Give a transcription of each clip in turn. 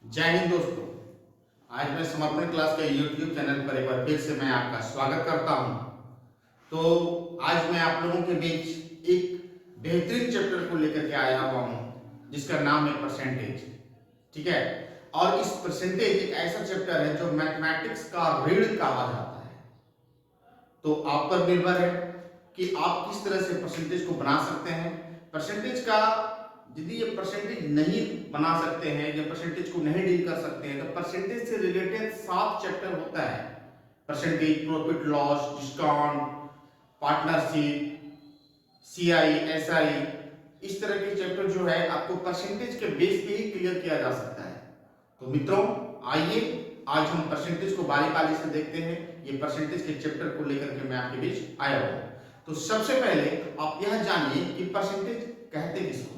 जय हिंद दोस्तों। आज मैं समर्पण क्लास के YouTube चैनल पर एक बार फिर से मैं आपका स्वागत करता हूं। तो आज मैं आप लोगों के बीच एक बेहतरीन चैप्टर को लेकर के आया हुआ हूं जिसका नाम है परसेंटेज। ठीक है, और इस परसेंटेज एक ऐसा चैप्टर है जो मैथमेटिक्स का रीढ़ कहा जाता है। तो आप पर निर्भर है कि आप किस तरह से परसेंटेज को बना सकते हैं। परसेंटेज का यदि ये परसेंटेज नहीं बना सकते हैं या परसेंटेज को नहीं डील कर सकते हैं तो परसेंटेज से रिलेटेड 7 चैप्टर होता है। Percentage, profit loss, discount, partnership, CI, SI, इस तरह के चैप्टर जो है आपको परसेंटेज के बेस पे ही क्लियर किया जा सकता है। तो मित्रों आइए आज हम परसेंटेज को बारी बारी से देखते हैं। ये परसेंटेज के चैप्टर को लेकर के मैं आपके बीच आया हूं। तो सबसे पहले आप यह जानिए कि परसेंटेज कहते किसको है।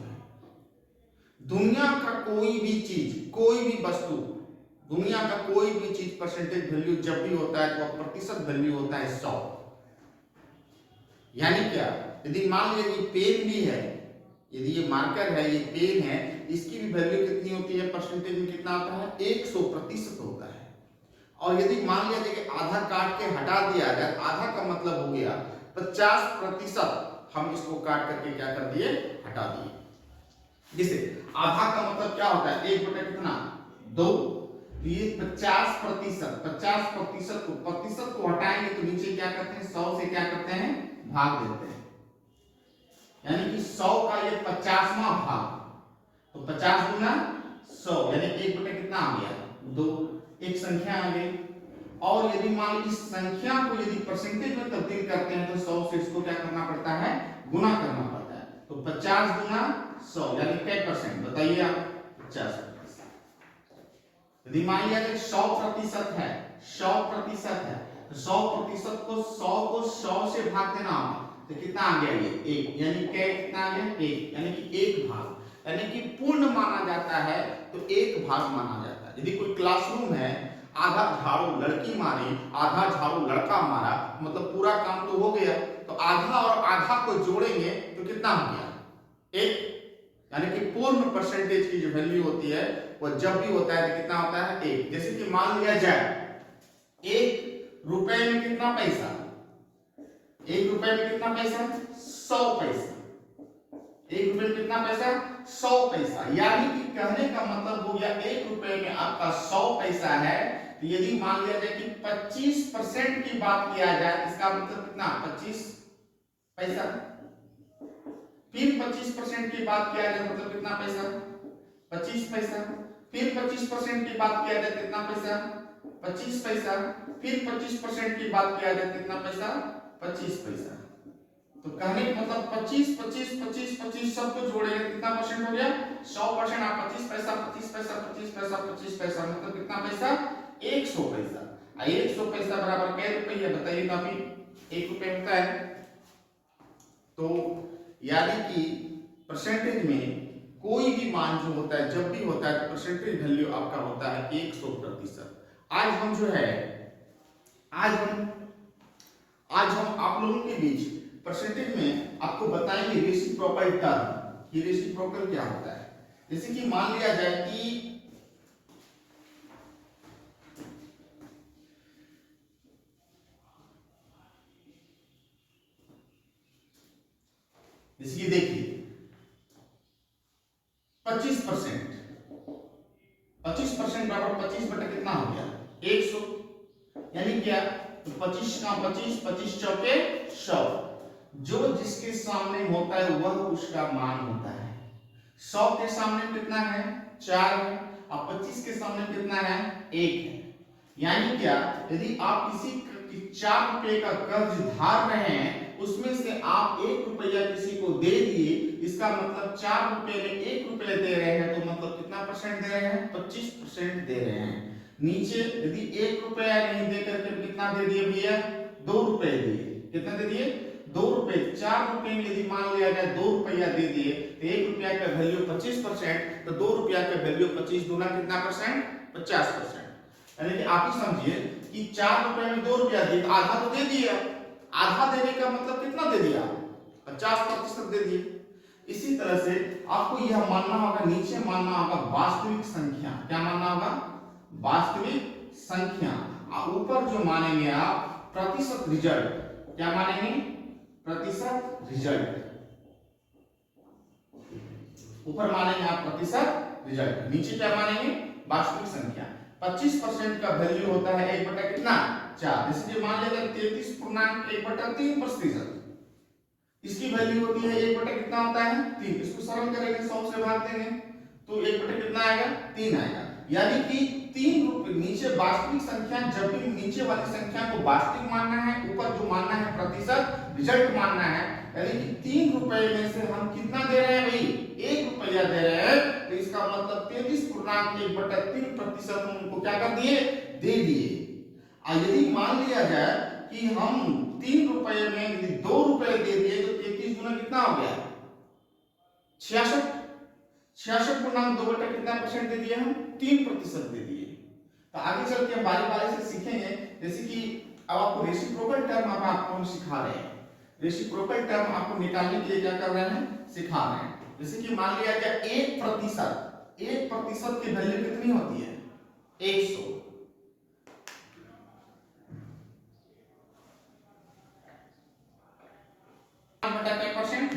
दुनिया का कोई भी चीज, कोई भी वस्तु, दुनिया का कोई भी चीज परसेंटेज वैल्यू जब भी होता है तो प्रतिशत वैल्यू होता है 100। यानी क्या, यदि मान लीजिए ये पेन भी है, यदि ये मार्कर है, ये पेन है, इसकी भी वैल्यू कितनी होती है, परसेंटेज में कितना आता है, 100% होता है। और यदि मान लिया जाए कि आधा काट के हटा दिया जाए, आधा का मतलब हो गया 50%, हम इसको काट करके क्या कर दिए, हटा दिए। जिसे आधा का मतलब क्या होता है, 1 बटा कितना, 2। ये 50%, 50% को प्रतिशत को हटाएंगे तो नीचे क्या करते हैं, 100 से क्या करते हैं, भाग देते हैं। यानी कि 100 का ये 50वां भाग, तो 50 गुना 100 यानी 1 बटा कितना आ गया, 2। एक संख्या आ गई। और यदि मान लीजिए संख्या को यदि परसेंटेज में तब्दील करते हैं तो 100 से इसको क्या करना पड़ता है, गुना करना पड़ता है। तो 50 गुना 100 यानी क्या परसेंट, बताइए आप, 50%। यदि मान लिया कि 100% है, 100% है, तो 100% को 100 से भाग देना होगा, तो कितना आ गया ये, 1। यानी क्या, कितना आ गया, 1, यानी कि 1 भाग, यानी कि पूर्ण माना जाता है तो 1 भाग माना जाता है। यदि कोई क्लासरूम है, आधा झाड़ू लड़की मारी, आधा झाड़ू लड़का मारा, मतलब पूरा काम तो हो गया, तो आधा और आधा को जोड़ेंगे तो कितना हो गया, 1। यानी कि पूर्ण परसेंटेज की जो वैल्यू होती है वो जब भी होता है तो कितना होता है, 1। जैसे कि मान लिया जाए 1 रुपए में कितना पैसा, 1 रुपए में कितना पैसा, 100 पैसा। 1 रुपए में कितना पैसा, 100 पैसा। यानी कि कहने का मतलब हो गया 1 रुपए में आपका 100 पैसा है। तो यदि मान लिया जाए कि 25% की बात किया जाए, इसका मतलब कितना, 25 पैसा। फिर 25% की बात किया जाए मतलब कितना पैसा, 25 पैसा। फिर 25% की बात किया जाए कितना पैसा, 25 पैसा। फिर 25% की बात किया जाए कितना पैसा, 25 पैसा। तो कहने का मतलब 25 25 25 25 सबको जोड़ेंगे कितना परसेंट हो गया, 100%। आप 25 पैसा 25 पैसा 25 पैसा 25 पैसा मतलब कितना पैसा, 100 पैसा। 100 पैसा बराबर क्या रुपये, बताइए तो अभी 1 रुपये होता है। तो यानी कि परसेंटेज में कोई भी मान जो होता है, जब भी होता है तो परसेंटेज वैल्यू आपका होता है 100%। आज हम जो है, आज हम आप लोगों के बीच परसेंटेज में आपको बताएंगे रेसिप्रोकल टर्म। ये रेसिप्रोकल क्या होता है। जैसे कि मान लिया जाए कि देखिए 25% 25% बराबर 25 बटा कितना हो गया, 100। यानी क्या, तो 25 का 25, 25 चौके 100। जो जिसके सामने होता है वह उसका मान होता है। 100 के सामने कितना है, 4 है, और 25 के सामने कितना है, 1 है। यानी क्या, यदि आप किसी 4 रुपए का कर्ज धार रहे हैं, उसमें से आप 1 रुपया किसी को दे दिए, इसका मतलब 4 रुपए में 1 रुपया दे रहे हैं, तो मतलब कितना परसेंट दे रहे हैं, 25% दे रहे हैं। नीचे यदि 1 रुपया नहीं दे करके कितना दे दिए भैया, 2 रुपए दिए, कितना दे दिए, 2 रुपए। 4 रुपए में यदि मान लिया जाए 2 रुपया दे दिए तो 1 रुपया का वैल्यू 25%, तो 2 रुपया का वैल्यू 25 दूना कितना परसेंट, 50%। यानी कि आप ही समझिए कि 4 रुपए में 2 रुपया दिए, तो आधा तो दे दिया। आधा देने का मतलब कितना दे दिया, 50% दे दिए। इसी तरह से आपको यह मानना होगा, नीचे मानना होगा वास्तविक संख्या। क्या मानना होगा? वास्तविक संख्या। ऊपर जो मानेंगे आप प्रतिशत रिजल्ट। क्या मानेंगे? प्रतिशत रिजल्ट। ऊपर मानेंगे आप प्रतिशत रिजल्ट, नीचे क्या मानेंगे? वास्तविक संख्या। 25% का वैल्यू होता है 1 बटा कितना? 4। इसलिए मान लेते हैं 33.1/3%। इसकी वैल्यू होती है 1 बटा कितना होता है? 3। इसको सरल करेंगे, 100 से भाग देंगे तो 1 बटा कितना आएगा? 3 आएगा। यानी कि 3 रुपए नीचे वास्तविक संख्या, जब भी नीचे वाली संख्या को वास्तविक मानना है, ऊपर जो मानना है प्रतिशत रिजल्ट मानना है, यानी कि 3 रुपए में से हम कितना दे रहे हैं भाई? 1 रुपया दे रहे हैं, तो इसका मतलब 33.1/3% हम उनको क्या कर दिए? दे दिए। और यदि मान लिया जाए कि हम 3 रुपए में यदि 2 रुपए दे दिए तो 33 गुना कितना हो गया? 66। 66.2 कितना परसेंट दे दिए हम? 3% दे दिए। तो आगे चल के हम बारी बारी से सीखेंगे, जैसे कि अब आपको रेसिप्रोकल टर्म अब आपको हम सिखा रहे हैं। रेसिप्रोकल टर्म आपको निकालने के लिए क्या कर रहे हैं? सिखा रहे हैं। जैसे कि मान लिया गया 1% की वैल्यू कितनी होती है? 100।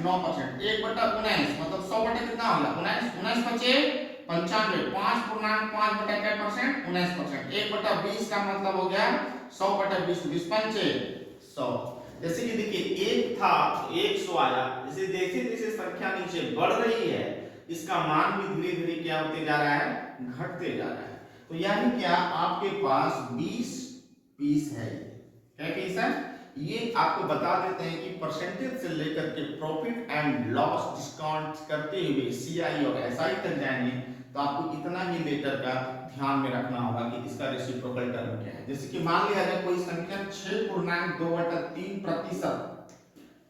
9%। 1/19 मतलब 100 बटा कितना हो गया? 19 बचे 95। 5.5%, 19%। 1/20 का मतलब हो गया 100/20, 20 पंचे 100। जैसे कि देखिए 1 था 100 आया। जैसे जैसे जैसे संख्या नीचे बढ़ रही है, इसका मान भी धीरे धीरे क्या होते जा रहा है? घटते जा रहा है। तो यानी क्या आपके पास 20 पीस है। क्या पीस है? ये आपको बता देते हैं कि परसेंटेज से लेकर के प्रॉफिट एंड लॉस डिस्काउंट करते हुए सीआई और एसआई तक जाएंगे, तो आपको इतना ही लेटर का ध्यान में रखना होगा कि इसका रेसिप्रोकल टर्म क्या है। जैसे कि मान लिया जाए कोई संख्या 6.2/3%।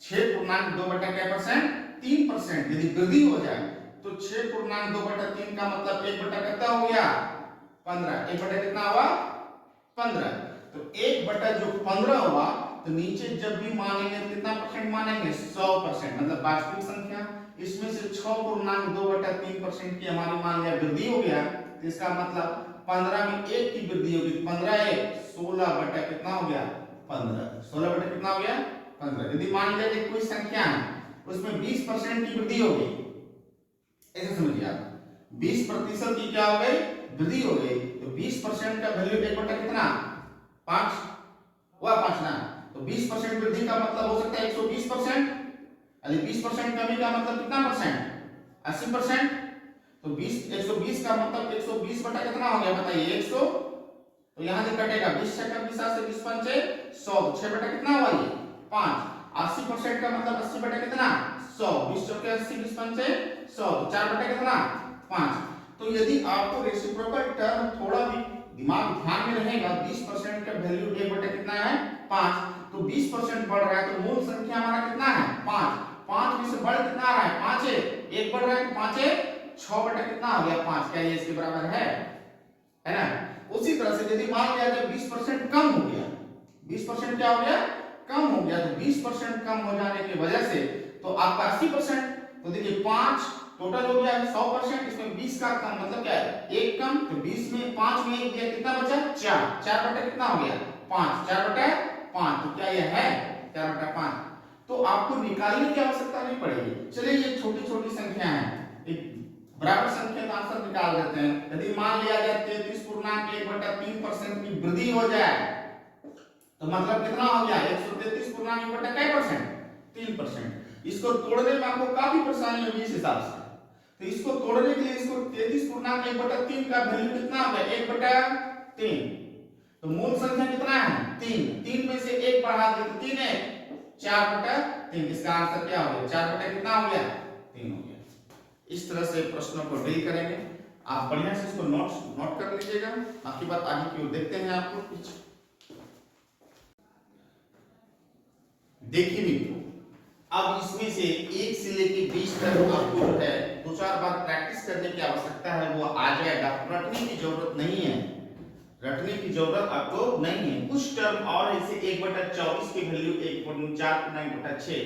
6.2/3% यदि वृद्धि हो जाए तो 6.2/3 का मतलब 1 बटा कितना हो गया? 15। 1 बटा कितना हुआ? 15। तो 1 बटा जो 15 हुआ, तो नीचे जब भी मानेंगे तो कितना परसेंट मानेंगे? 100%, मतलब वास्तविक संख्या। इसमें से 6.2/3% की हमारी मान लिया वृद्धि हो गया, तो इसका मतलब 15 में 1 की वृद्धि होगी। 15 1 16 बटा कितना हो गया? 15। 16 बटा कितना हो गया? 15। यदि मान लिया कि कोई संख्या है उसमें 20% की वृद्धि हो गई, ऐसे समझिए आप, 20% की क्या हो गई? वृद्धि हो गई। तो 20% का वैल्यू 1 बटा कितना? 5 हुआ 5 ना। तो 20% वृद्धि का मतलब हो सकता है 120%। यदि 20% कमी का मतलब कितना परसेंट? 80%। तो 120 का मतलब 120 बटा कितना हो गया बताइए? 100। तो यहां से कटेगा 20 से कम 20 से 20 पंचे 100। 6 बटा कितना हुआ ये? 5। 80% का मतलब 80 बटा कितना? 100। 20 चौके 80, 20 पंचे 100। 4 बटा कितना? 5। तो यदि आपको रेसिप्रोकल टर्म थोड़ा भी दिमाग ध्यान में रहेगा, 20% का वैल्यू 1 बटा कितना है? 5। तो 20% बढ़ रहा है तो मूल संख्या हमारा कितना है? 5। 5 में से बढ़ कितना आ रहा है? 5 है। 1 बढ़ रहा है तो 5 है 6 बटा कितना हो गया? 5। क्या ये इसके बराबर है ना? उसी तरह से यदि मान लिया जाए 20% कम हो गया, 20% क्या हो गया? कम हो गया। तो 20% कम हो जाने की वजह से तो आपका 80%, तो देखिए 5 टोटल हो गया 100%। इसमें 20 का कम मतलब क्या है? 1 कम। तो 20 में 5 में 1 दिया, कितना बचा? 4। 4 बटा कितना हो गया? 5। 4 बटा 5। तो क्या यह है? 4 बटा 5। तो आपको निकालने की आवश्यकता नहीं पड़ेगी। चलिए ये छोटी छोटी संख्या है, एक बराबर संख्या का आंसर निकाल देते हैं। यदि मान लिया जाए 33.1/3% की वृद्धि हो जाए, तो मतलब कितना हो गया? 133.1/3%? 3%। इसको तोड़ने में आपको काफी परेशानी होगी इस हिसाब से। तो इसको तोड़ने के लिए इसको 33.1/3 का वैल्यू कितना हो गया? 1/3। तो मूल संख्या कितना है? 3। 3 में से 1 बढ़ा दे तो 3 है 4/3। इसका आंसर क्या हो गया? 4 बटा कितना हो गया? 3 हो गया। इस तरह से प्रश्नों को डील करेंगे। आप बढ़िया से इसको नोट कर लीजिएगा। बाकी बात आगे की ओर देखते हैं। आपको कुछ देखिए मित्रों, अब इसमें से 1 से लेके 20 तक आपको जो है 2-4 बार प्रैक्टिस करने की आवश्यकता है, वो आ जाएगा। रटने की जरूरत नहीं है, रटने की जरूरत आपको नहीं है। कुछ टर्म और ऐसे 1/24 की वैल्यू 1/4 9/6,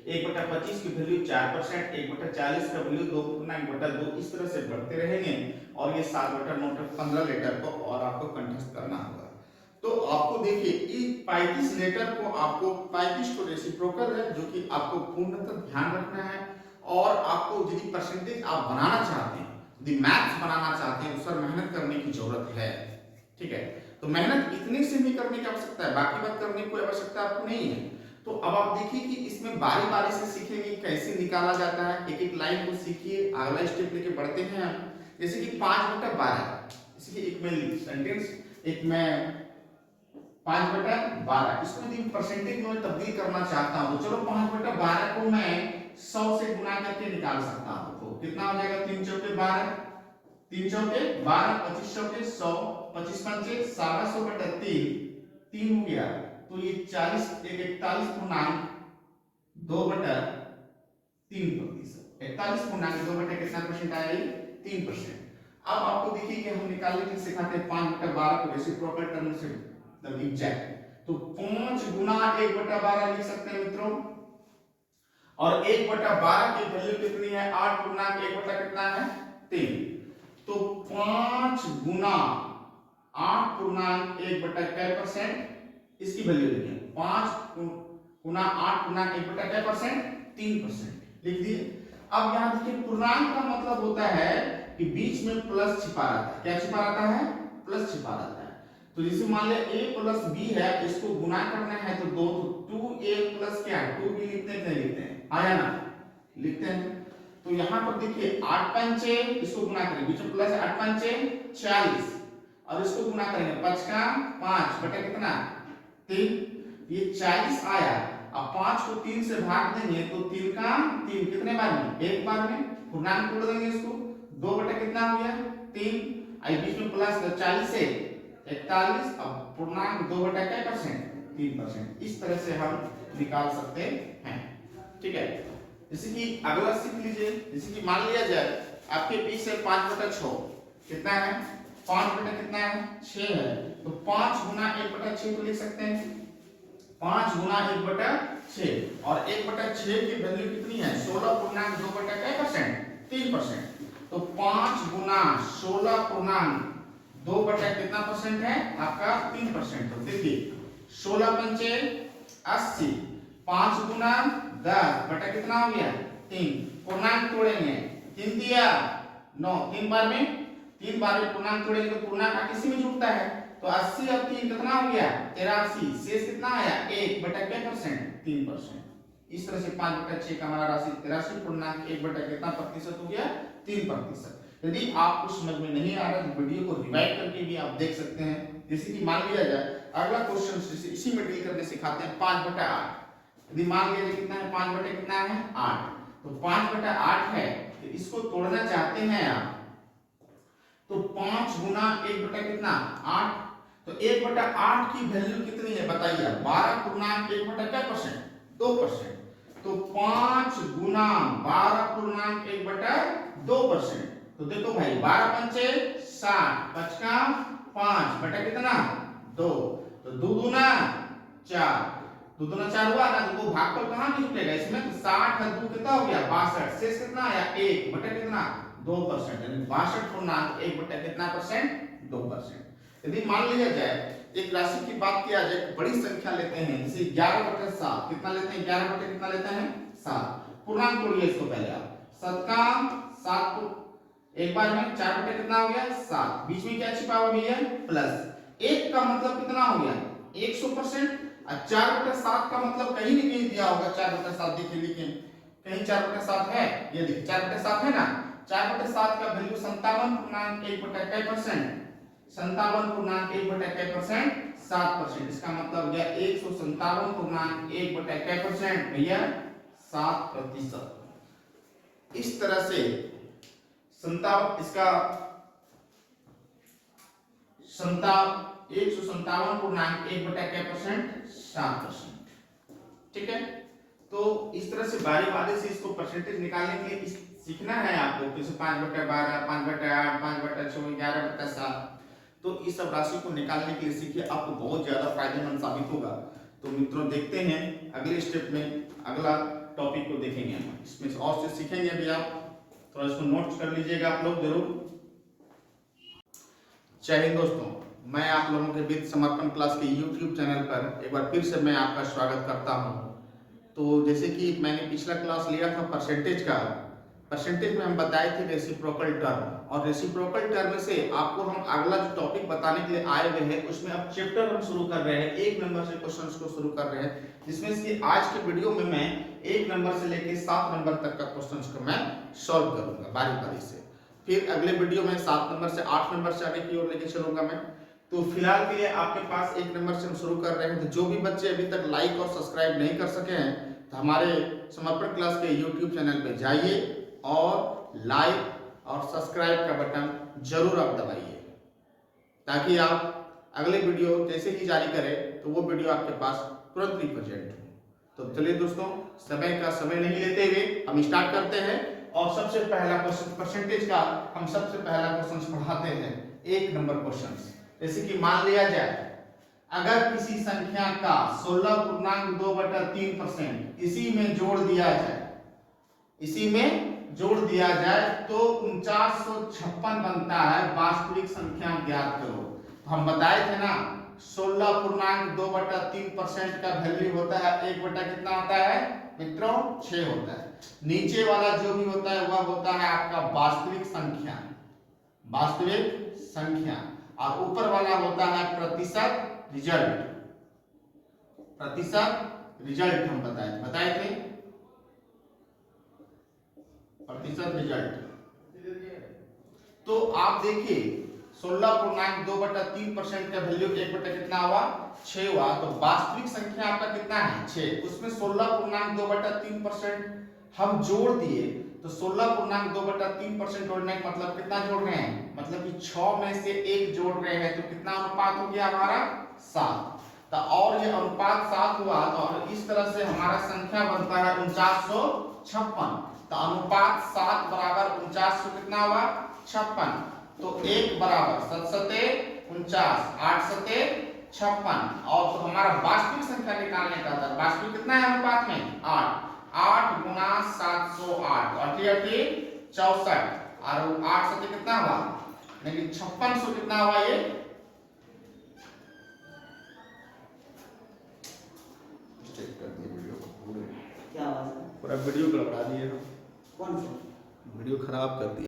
1/25 की वैल्यू 4%, 1/40 का वैल्यू 2.2, इस तरह से बढ़ते रहेंगे और ये 7/9 15 लेटर को और आपको कंठस्थ करना होगा। तो आपको देखिए इस 35 लेटर को आपको 35 को रेसिप्रोकल है जो कि आपको पूर्णतः ध्यान रखना है। और आपको यदि परसेंटेज आप बनाना चाहते हैं, यदि मैथ्स बनाना चाहते हैं, तो सर मेहनत करने की जरूरत है, ठीक है। तो मेहनत इतने से भी करने की आवश्यकता है, बाकी बात करने की कोई आवश्यकता आपको नहीं है। तो अब आप देखिए कि इसमें बारी बारी से सीखेंगे कैसे निकाला जाता है, एक एक लाइन को सीखिए, अगला स्टेप लेके बढ़ते हैं हम। जैसे कि 5/12, जैसे कि एक मैं सेंटेंस, एक मैं 5/12 इसको यदि परसेंटेज में तब्दील करना चाहता हूं तो चलो 5/12 को मैं 100 से गुना करके निकाल सकता हूं। तो कितना हो जाएगा, 3 चौके 12, 3 चौके 12, 25 चौके 100, 25 पंचे 125/3, 3 हो गया। तो ये 40 41.2/3%, 41.2 कितना परसेंट आया, 3%। अब आपको देखिए कि हम निकालने के लिए सिखाते हैं 5/12 को रेसिप्रोकल टर्म से मतलब एग्जैक्ट। तो 5 गुना 1/12 लिख सकते हैं मित्रों। और 1/12 की वैल्यू कितनी है, 8 पूर्णांक 1 कितना है, 3। तो 5 गुना 8 पूर्णांक 1/% इसकी वैल्यू देखिए, 5 गुना 8 पूर्णांक 1/% 3% लिख दिए। अब यहां देखिए पूर्णांक का मतलब होता है कि बीच में प्लस छिपा रहता है। क्या छिपा रहता है, प्लस छिपा रहता है। तो जैसे मान लिया a प्लस b है, इसको गुना करना है तो 2, तो 2a प्लस क्या, 2b लिखते हैं, लिखते हैं, आया ना, लिखते हैं। तो यहाँ पर देखिए 8 पंचे, इसको गुना करेंगे, बीच में प्लस 8 पंचे 40 और इसको गुना करेंगे 5 का 5 बटा कितना 3, ये 40 आया। अब 5 को 3 से भाग देंगे तो 3 का 3 कितने बार में, एक बार में, पूर्णांक तोड़ देंगे इसको, 2 बटा कितना हो गया 3, आई बीच में प्लस 40 से 41, अब पूर्णांक 2/% 3%। इस तरह से हम निकाल सकते हैं, ठीक है। जैसे कि अगला सीख लीजिए, जैसे कि मान लिया जाए आपके 20 से 5/6 कितना है, 5 बटा कितना है 6 है। तो 5 गुना 1/6 को लिख सकते हैं, 5 गुना 1/6 और 1/6 की वैल्यू कितनी है 16.2% 3%। तो 5 गुना 16.2 बटा कितना परसेंट है आपका 3%। तो देखिए 16 पंचे 80, 5 गुना 10 बटा कितना हो गया 3, पूर्णांक तोड़ेंगे 3 दिया 9, 3 बार में पूर्णांक तोड़ेंगे तो पूर्णांक किसी में जुड़ता है। तो 80 और 3 कितना हो गया 83, शेष कितना आया 1 बटा क्या परसेंट 3%। इस तरह से 5/6 का हमारा राशि 83 पूर्णांक 1 बटा कितना प्रतिशत हो गया 3%। यदि आपको समझ में नहीं आ रहा तो वीडियो को रिवाइड करके भी आप देख सकते हैं। जैसे कि मान लिया जाए अगला क्वेश्चन इसी में डील करने सिखाते हैं 5/8। यदि मान लिया जाए कितना है 5 बटे कितना है 8, तो 5/8 है, तो इसको तोड़ना चाहते हैं आप तो 5 गुना 1 बटा कितना 8, तो 1/8 की वैल्यू कितनी है बताइए, 12 पूर्णांक 1 बटा क्या परसेंट 2%। तो 5 गुना 12 पूर्णांक 1 बटा 2%। तो देखो भाई 12 पंचे 60, 5 का 5 बटा कितना 2, तो 2 दूना 4, 2 दूना 4 हुआ ना, तो भागफल कहां निकलेगा इसमें, तो 60 और 2 कितना हो गया 62, शेष कितना आया 1 बटा कितना 2%, यानी 62 पूर्णांक 1 बटा कितना परसेंट 2%। यदि मान लिया जाए एक राशि की बात किया जाए, बड़ी संख्या लेते हैं जैसे 11/7, कितना लेते हैं 11 बटे कितना लेते हैं 7, पूर्णांक तोड़िए इसको पहले आप, 7 का 7 को एक बार में 4 बटे कितना हो गया 7, बीच में क्या छिपा हुआ भैया प्लस, 1 का मतलब कितना हो गया 100%, और 4/7 का मतलब कहीं नहीं कहीं दिया होगा 4/7, देखिए लिखिए कहीं 4/7 है, ये देखिए 4/7 है ना, 4/7 का वैल्यू 57.1 बटा क्या परसेंट, 57.1 बटा क्या परसेंट 7%। इसका मतलब हो गया 157.1 बटा क्या परसेंट भैया 7%। इस तरह से इसका 157.1 बटा क्या परसेंट 7%, ठीक है। तो इस तरह से बारी बारी से इसको परसेंटेज निकालने के लिए सीखना है आपको, जैसे 5/12, 5/8, 5/6, 11/7। तो इस सब राशि को निकालने के लिए सीखिए, आपको बहुत ज्यादा फायदेमंद साबित होगा। तो मित्रों देखते हैं अगले स्टेप में, अगला टॉपिक को देखेंगे हम। इसमें से और चीज सीखेंगे अभी, आप थोड़ा इसको नोट्स कर लीजिएगा आप लोग जरूर। जय हिंद दोस्तों, मैं आप लोगों के वित्त समर्पण क्लास के YouTube चैनल पर एक बार फिर से मैं आपका स्वागत करता हूं। तो जैसे कि मैंने पिछला क्लास लिया था परसेंटेज का, परसेंटेज में हम बताए थे रेसिप्रोकल टर्म, और रेसिप्रोकल टर्म से आपको हम अगला जो टॉपिक बताने के लिए आए हुए हैं उसमें अब चैप्टर हम शुरू कर रहे हैं, 1 नंबर से क्वेश्चंस को शुरू कर रहे हैं, जिसमें से आज के वीडियो में मैं 1 नंबर से लेकर 7 नंबर तक का क्वेश्चंस को मैं सॉल्व करूंगा बारी बारी से। फिर अगले वीडियो में 7 नंबर से 8 नंबर से आगे की ओर लेके चलूंगा मैं। तो फिलहाल के लिए आपके पास 1 नंबर से हम शुरू कर रहे हैं। तो जो भी बच्चे अभी तक लाइक और सब्सक्राइब नहीं कर सके हैं तो हमारे समर्पण क्लास के YouTube चैनल पे जाइए और लाइक और सब्सक्राइब का बटन जरूर आप दबाइए, ताकि आप अगले वीडियो जैसे ही जारी करें तो वो वीडियो आपके पास तुरंत रिप्रेजेंट हो। तो चलिए दोस्तों, समय नहीं लेते हुए हम स्टार्ट करते हैं। और सबसे पहला क्वेश्चन परसेंटेज का हम सबसे पहला क्वेश्चन पढ़ाते हैं, 1 नंबर क्वेश्चन। जैसे कि मान लिया जाए अगर किसी संख्या का 16.2/3% इसी में जोड़ दिया जाए तो 4956 बनता है। वास्तविक संख्या ज्ञात करो। तो हम बताए थे ना 16.2/3% का वैल्यू होता है 1 बटा कितना होता है मित्रों 6 होता है। नीचे वाला जो भी होता है वह होता है आपका वास्तविक संख्या, और ऊपर वाला होता है प्रतिशत रिजल्ट हम बताए थे प्रतिशत रिजल्ट। तो आप देखिए 16.2/3% का वैल्यू 1 बटा कितना हुआ 6 हुआ। तो वास्तविक संख्या आपका कितना है 6, उसमें 16.2/3% हम जोड़ दिए। तो 16.2/3% जोड़ने का मतलब कितना जोड़ रहे हैं, मतलब कि 6 में से 1 जोड़ रहे हैं। तो कितना अनुपात हो गया हमारा 7। तो और ये अनुपात 7 हुआ, तो और इस तरह से हमारा संख्या बनता है 4956। तो अनुपात 7 बराबर 49 कितना हुआ 56। तो 1 बराबर 7 सते 49, 8 सते 56। और तो हमारा वास्तविक संख्या निकालने का था, वास्तविक कितना है अनुपात में 8 गुना 708, 8 64, और 8 सते कितना हुआ लेकिन 5600 कितना हुआ ये क्या पूरा वीडियो गड़बड़ा दिए, कौन सा वीडियो खराब कर दिया।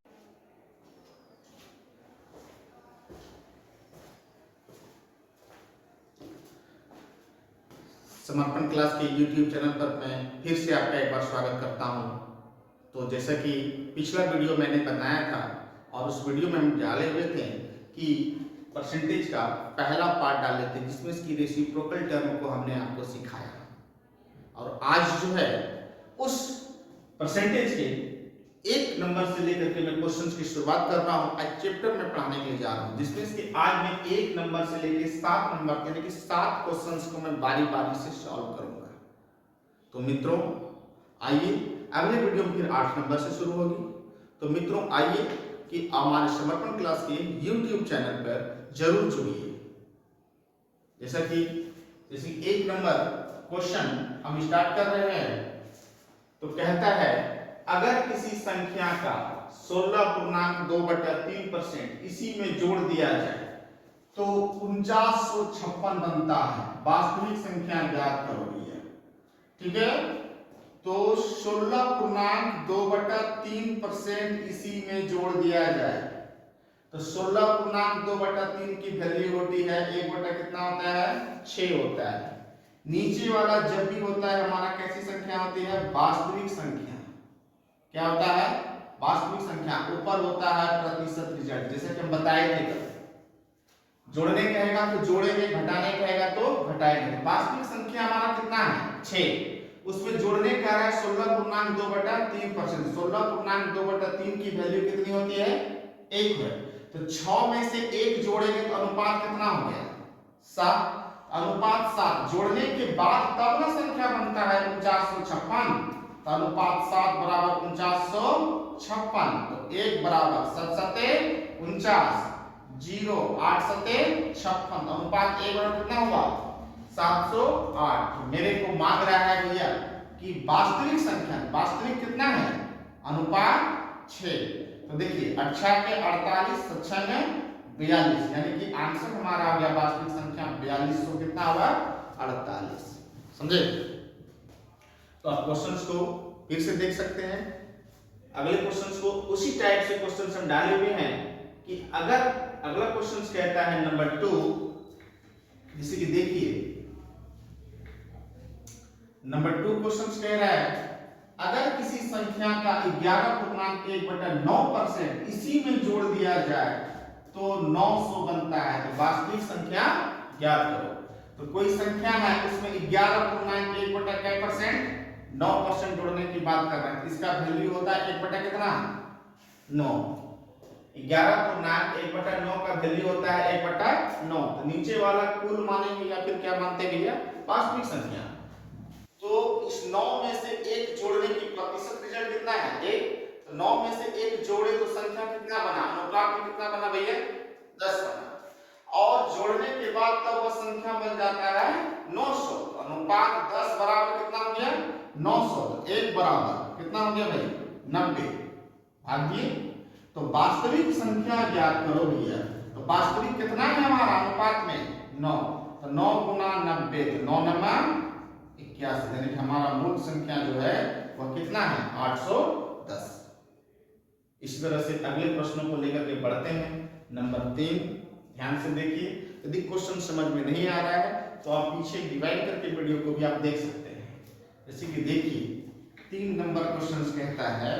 समर्पण क्लास के YouTube चैनल पर मैं फिर से आपका एक बार स्वागत करता हूं। तो जैसा कि पिछला वीडियो मैंने बनाया था और उस वीडियो में हम डाले हुए थे कि परसेंटेज का पहला पार्ट डाले थे, जिसमें इसकी रेसिप्रोकल टर्म को हमने आपको सिखाया। और आज जो है उस परसेंटेज के 1 नंबर से लेकर के मैं क्वेश्चंस की शुरुआत कर रहा हूं। आज चैप्टर में पढ़ाने के लिए जा रहा हूं, जिसमें कि आज मैं 1 नंबर से लेकर 7 नंबर यानी कि 7 क्वेश्चंस को मैं बारी बारी से सॉल्व करूंगा। तो मित्रों आइए, अगले वीडियो में फिर 8 नंबर से शुरू होगी। तो मित्रों आइए कि हमारे समर्पण क्लास के YouTube चैनल पर जरूर जुड़िए। जैसे 1 नंबर क्वेश्चन हम स्टार्ट कर रहे हैं। तो कहता है अगर किसी संख्या का 16.2/3% इसी में जोड़ दिया जाए तो 4956 बनता है। वास्तविक संख्या ज्ञात करो भैया, ठीक है। तो 16.2/3% इसी में जोड़ दिया जाए तो 16.2/3 की वैल्यू होती है 1 बटा कितना होता है 6 होता है। नीचे वाला जब भी होता है हमारा कैसी संख्या होती है वास्तविक संख्या। क्या होता है वास्तविक संख्या। ऊपर होता है प्रतिशत रिजल्ट, जैसे कि हम बताए थे। जोड़ने कहेगा तो जोड़ेंगे, घटाने कहेगा तो घटाएंगे। वास्तविक संख्या हमारा कितना है 6, उसमें जोड़ने कह रहा है 16.2/3%। 16.2/3 की वैल्यू कितनी होती है 1 है। तो 6 में से 1 जोड़ेंगे तो अनुपात कितना हो गया 7। अनुपात 7 जोड़ने के बाद तब ना संख्या बनता है 4956। तो अनुपात 7 बराबर 4956। तो 1 बराबर 7 सते 49, 0 8 सते 56। अनुपात 1 बराबर कितना हुआ 708। मेरे को मांग रहा है भैया कि वास्तविक संख्या, वास्तविक कितना है, अनुपात 6। तो देखिए 8 के 48, 6 में 42, यानी कि आंसर हमारा आ गया वास्तविक संख्या 4200 कितना हुआ, 48। समझे? तो आप क्वेश्चंस को फिर से देख सकते हैं। अगले क्वेश्चंस को उसी टाइप से क्वेश्चंस हम डाले हुए हैं कि अगर अगला क्वेश्चंस कहता है नंबर 2, जैसे कि देखिए नंबर 2 क्वेश्चंस कह रहा है अगर किसी संख्या का 11.1/9% इसी में जोड़ दिया जाए तो 900 बनता है। तो वास्तविक संख्या ज्ञात करो। तो कोई संख्या है उसमें 11.1/9% 9% जोड़ने की बात कर रहे हैं। इसका वैल्यू होता है 1 कितना, 9। 11.1/9 का वैल्यू होता है 1/9। तो नीचे वाला कुल मानेंगे या फिर क्या मानते हैं भैया, वास्तविक संख्या। तो इस 9 में से 1 जोड़ने की प्रतिशत रिजल्ट कितना है, 1। तो 9 में से 1 जोड़े तो संख्या कितना बना, अनुपात में कितना बना भैया, 10 बना। और जोड़ने के बाद तब वह संख्या बन जाता है 900। अनुपात 10 बराबर कितना हो गया, 900। 1 बराबर कितना हो गया भाई, 90। भागिए तो वास्तविक संख्या ज्ञात करो भैया। तो वास्तविक कितना है हमारा अनुपात में, 9। तो 9 गुना 90, तो 9 नमा 81, यानी कि हमारा मूल संख्या जो है वह कितना है, 810। इस तरह से अगले प्रश्नों को लेकर के बढ़ते हैं। नंबर 3 ध्यान से देखिए। यदि क्वेश्चन समझ में नहीं आ रहा है तो आप पीछे डिवाइड करके वीडियो को भी आप देख सकते हैं। जैसे कि देखिए 3 नंबर क्वेश्चन कहता है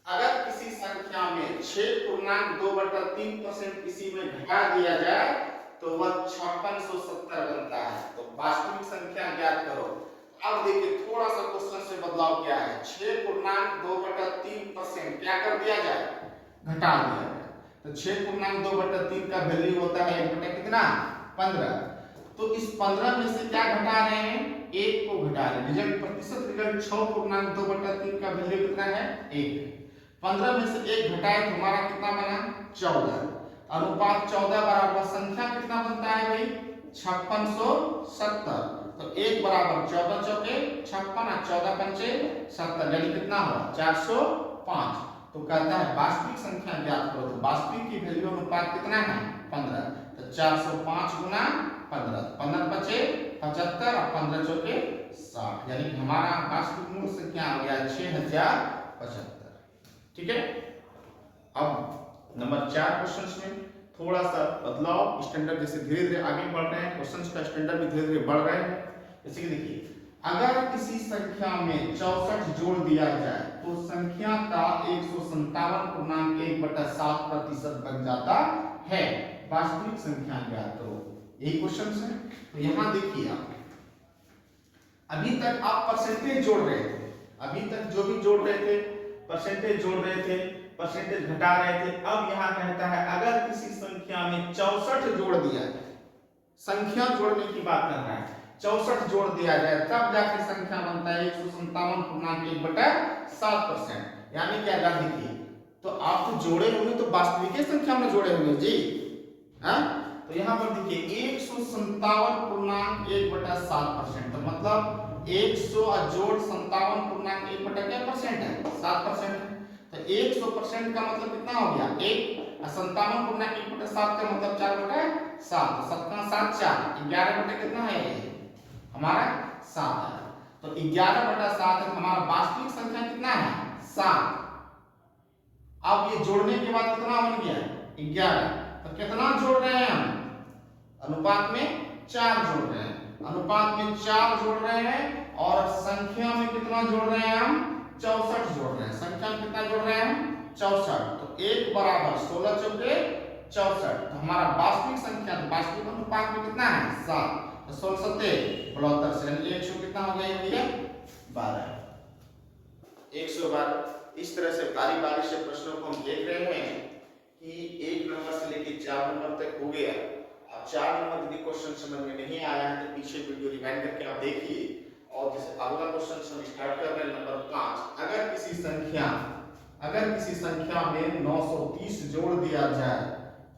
अगर किसी संख्या में 6.2/3% इसी में घटा दिया जाए तो वह 5670 बनता है। तो वास्तविक संख्या ज्ञात करो। अब देखिए थोड़ा सा क्वेश्चन से बदलाव क्या है, 6.2/3% क्या कर दिया जाए, घटा दिया जाए। तो 6.2/3 का वैल्यू होता है 1 कितना, 15। तो इस 15 में से क्या घटा रहे हैं, 1 को घटा रहे हैं। रिजल्ट प्रतिशत रिजल्ट 6.2/3 का वैल्यू कितना है, 1। 15 में से 1 घटाए तो हमारा कितना बना, 14। अनुपात 14 बराबर संख्या कितना बनता है भाई, 5670। तो 1 बराबर 14 चौके 56 और 14 पंचे 70, यानी कितना हुआ, 405। तो कहता है वास्तविक संख्या ज्ञात करो। तो वास्तविक की वैल्यू अनुपात कितना है, 15। तो 405 गुना 15, 15 बचे 75 और 15 चौके 60, यानी कि हमारा वास्तविक मूल संख्या आ गया 6075। ठीक है। अब नंबर 4 क्वेश्चंस में थोड़ा सा बदलाव, स्टैंडर्ड जैसे धीरे धीरे आगे बढ़ रहे हैं, क्वेश्चंस का स्टैंडर्ड भी धीरे धीरे बढ़ रहे हैं। जैसे कि देखिए अगर किसी संख्या में 64 जोड़ दिया जाए तो संख्या का 157.1/7% बन जाता है। वास्तविक संख्या ज्ञात करो। यही क्वेश्चन है। तो यहां देखिए आप अभी तक आप परसेंटेज जोड़ रहे थे, अभी तक जो भी जोड़ रहे थे परसेंटेज जोड़ रहे थे, परसेंटेज घटा रहे थे। अब यहां कहता है अगर किसी संख्या में 64 जोड़ दिया जाए, संख्या जोड़ने की बात कर रहा है, 64 जोड़ दिया जाए तब जाके संख्या बनता है 157.1/7%। यानी क्या अगर देखिए तो आप तो जोड़े होंगे तो वास्तविक संख्या में जोड़े होंगे जी, हाँ। तो यहाँ पर देखिए 157.1/7%। तो मतलब 100 जोड़ 57.1% है, 7%। तो 100% का मतलब कितना हो गया, 1। 57.1/7 का मतलब 4/7। तो 7 का 7 4, 11 कितना है हमारा 7 है। तो 11/7 है। हमारा वास्तविक संख्या कितना है, 7। अब ये जोड़ने के बाद कितना बन गया, 11। तो कितना जोड़ रहे हैं हम, अनुपात में 4 जोड़ रहे हैं। अनुपात में 4 जोड़ रहे हैं और संख्या में कितना जोड़ रहे हैं हम, 64 जोड़ रहे हैं। संख्या में कितना जोड़ रहे हैं हम, 64। तो 1 बराबर 16 चौके 64। तो हमारा वास्तविक संख्या, वास्तविक अनुपात में कितना है, 7। तो 16 7 72 से 100 कितना हो गया भैया, 12। 112। इस तरह से बारी बारी से प्रश्नों को हम देख रहे हैं कि 1 नंबर से लेकर 4 नंबर तक हो गया। अब 4 नंबर यदि क्वेश्चन समझ में नहीं आया है तो पीछे वीडियो रिवाइंड करके आप देखिए। और जैसे अगला क्वेश्चन हम स्टार्ट कर रहे हैं नंबर 5। अगर किसी संख्या में 930 जोड़ दिया जाए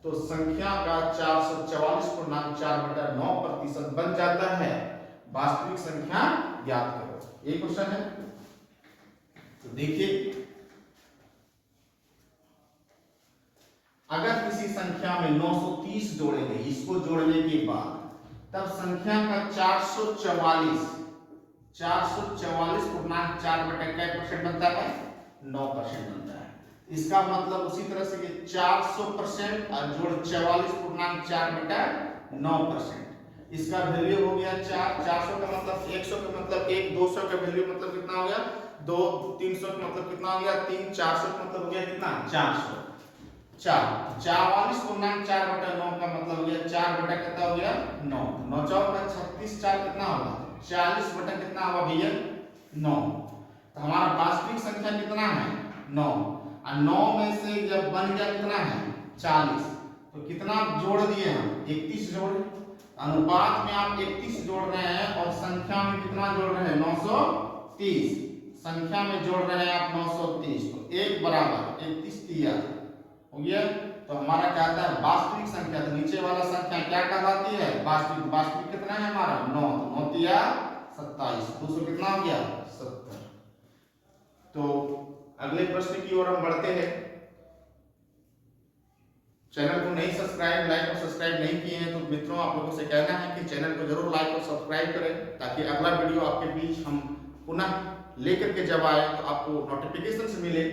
तो संख्या का 444.4/9% बन जाता है। वास्तविक संख्या ज्ञात करो, ये क्वेश्चन है। तो देखिए, अगर किसी संख्या में 930 जोड़े गए, इसको जोड़ने के बाद तब संख्या का 444.4% बनता है, 9% बनता है। इसका मतलब उसी तरह से कि 400% और जोड़ 44.4/9%, इसका वैल्यू हो गया 400 का मतलब 100 का मतलब 1, 200 का वैल्यू मतलब कितना हो गया 2, 300 का मतलब कितना हो गया 3, 400 का मतलब हो गया कितना 400, 44.4/9 का मतलब हो गया 4 बटा कितना हो गया 9, 9 चौक का 36, 4 कितना होगा 40 बटा कितना होगा भैया 9। तो हमारा वास्तविक संख्या कितना है 9, और 9 में से जब बन गया कितना है 40, तो कितना जोड़ दिए हम 31 जोड़, अनुपात में आप 31 जोड़ रहे हैं और संख्या में कितना जोड़ रहे हैं 930, संख्या में जोड़ रहे हैं आप 930, तो 1 बराबर 31 दिया हो गया। तो हमारा क्या आता है वास्तविक संख्या, तो नीचे वाला संख्या क्या कहलाती है वास्तविक, वास्तविक कितना है हमारा 9, 9 दिया 27, 200 कितना हो गया 70। तो अगले प्रश्न की ओर हम बढ़ते हैं। चैनल को नहीं सब्सक्राइब, लाइक और सब्सक्राइब नहीं किए हैं तो मित्रों आप लोगों से कहना है कि चैनल को जरूर लाइक और सब्सक्राइब करें, ताकि अगला वीडियो आपके बीच हम पुनः लेकर के जब आए तो आपको नोटिफिकेशन से मिले।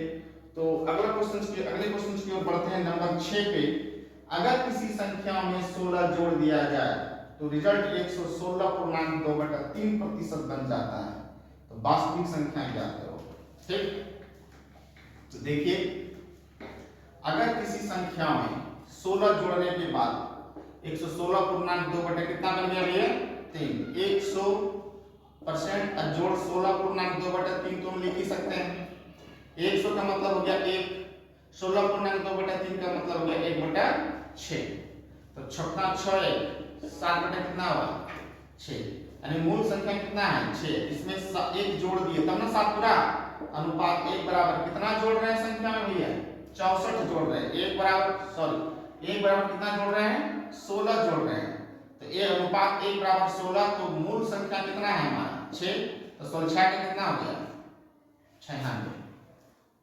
तो अगले क्वेश्चन की ओर बढ़ते हैं। नंबर 6 पे, अगर किसी संख्या में 16 जोड़ दिया जाए तो रिजल्ट 116.2/3% बन जाता है। तो वास्तविक संख्या क्या करो, ठीक। तो देखिए, अगर किसी संख्या में 16 जोड़ने के बाद 116.2 कितना बन गया भैया 3, 100% और जोड़ 16.2/3 तो हम लिख ही सकते हैं। 100 का मतलब हो गया 1, 16.2/3 का मतलब हो गया 1/6, तो 6 6 7 बटा कितना होगा 6, यानी मूल संख्या कितना है 6, इसमें 1 जोड़ दिए तब ना 7 पूरा, अनुपात 1 बराबर कितना जोड़ रहे हैं संख्या में भैया 64 जोड़ रहे हैं, 1 बराबर कितना जोड़ रहे हैं 16 जोड़ रहे हैं, तो ये अनुपात 1 बराबर 16, तो मूल संख्या कितना है हमारा 6, तो 16 का कितना हो गया 96,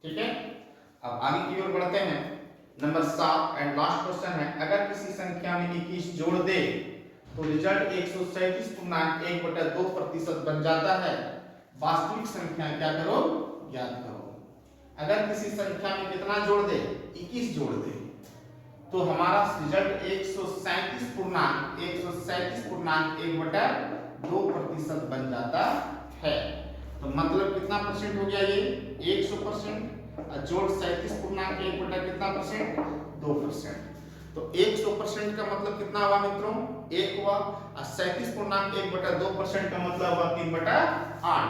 ठीक है। अब आगे की ओर बढ़ते हैं। नंबर 7 एंड लास्ट क्वेश्चन है, अगर किसी संख्या में 21 जोड़ दे तो रिजल्ट 137.1/2% बन जाता है। वास्तविक संख्या क्या करो ज्ञात करो। अगर किसी संख्या में कितना जोड़ दे 21 जोड़ दे तो हमारा रिजल्ट 137.1/2% बन जाता है। तो मतलब कितना परसेंट हो गया ये 100%, जोड़ 37.1 कितना परसेंट 2%। तो 100% का मतलब कितना हुआ मित्रों 1 हुआ, और 37.1/2% का मतलब हुआ 3/8।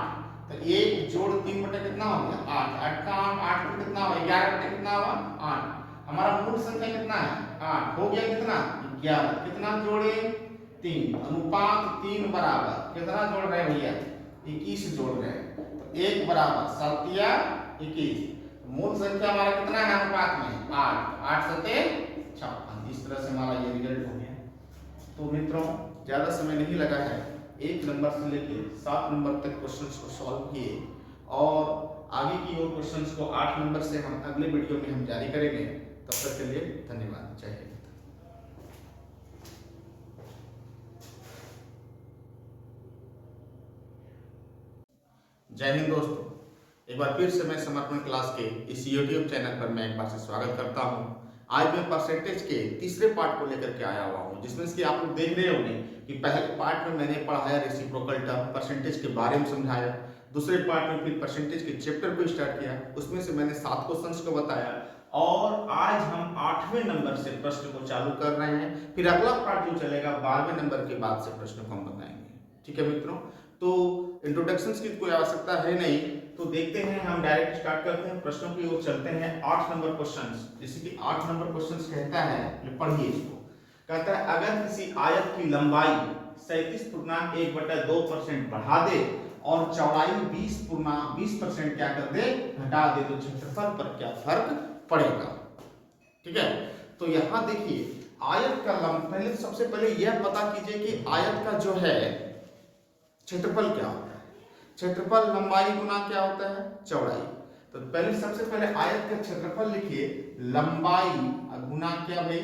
तो 1 जोड़ 3 बटा कितना हो गया 8, 8 का 8 पर कितना हुआ 11 बटा कितना हुआ 8। हमारा मूल संख्या कितना है 8, हो गया कितना 11, कितना जोड़े 3, अनुपात 3 बराबर कितना जोड़ रहे हैं भैया 21 जोड़ रहे हैं, तो 1 बराबर 7 या 21, मूल संख्या हमारा कितना है अनुपात में 8, 8 7 56। इस तरह से हमारा ये रिजल्ट हो गया। तो मित्रों ज्यादा समय नहीं लगा है, 1 नंबर से लेके 7 नंबर तक क्वेश्चंस को सॉल्व किए, और आगे की और क्वेश्चंस को 8 नंबर से हम अगले वीडियो में हम जारी करेंगे। तब तक के लिए धन्यवाद, जय हिंद। जय हिंद दोस्तों, एक बार फिर से मैं समर्पण क्लास के इस YouTube चैनल पर मैं एक बार से स्वागत करता हूं। आज मैं परसेंटेज के तीसरे पार्ट को लेकर के आया हुआ हूं, जिसमें कि आप लोग देख रहे होंगे कि पहले पार्ट में मैंने पढ़ाया रेसिप्रोकल टर्म, परसेंटेज के बारे में समझाया, दूसरे पार्ट में फिर परसेंटेज के चैप्टर को स्टार्ट किया, उसमें से मैंने 7 क्वेश्चंस को बताया, और आज हम 8वें नंबर से प्रश्न को चालू कर रहे हैं। फिर अगला पार्ट जो चलेगा 12वें नंबर के बाद से प्रश्न को हम बताएंगे, ठीक है मित्रों। तो इंट्रोडक्शन की कोई आवश्यकता है नहीं, तो देखते हैं हम डायरेक्ट स्टार्ट करते हैं, प्रश्नों की ओर चलते हैं। 8 नंबर क्वेश्चंस, जैसे कि 8 नंबर क्वेश्चंस कहता है, पढ़िए इसको, कहता है अगर किसी आयत की लंबाई 37.1/2% बढ़ा दे और चौड़ाई 20% क्या कर दे घटा दे, तो क्षेत्रफल पर क्या फर्क पड़ेगा, ठीक है। तो यहाँ देखिए आयत का पहले तो सबसे पहले यह पता कीजिए कि आयत का जो है क्षेत्रफल क्या होता है। क्षेत्रफल लंबाई गुना क्या होता है, चौड़ाई। तो पहले सबसे पहले आयत का क्षेत्रफल लिखिए, लंबाई गुना क्या भाई,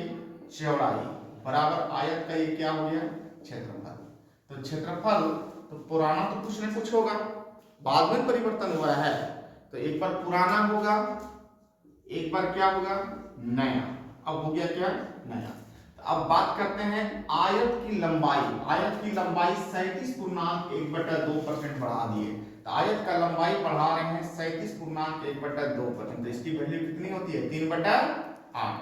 चौड़ाई, बराबर आयत का ये क्या हो गया, क्षेत्रफल। तो क्षेत्रफल तो पुराना तो कुछ न कुछ होगा, बाद में परिवर्तन हुआ है। तो एक बार पुराना होगा, एक बार क्या होगा, नया। अब हो गया क्या, नया। तो अब बात करते हैं आयत की लंबाई। आयत की लंबाई 37.1/2% बढ़ा दिए। तो आयत का लंबाई बढ़ा रहे हैं 37.1/2%। तो इसकी वैल्यू कितनी होती है, 3/8।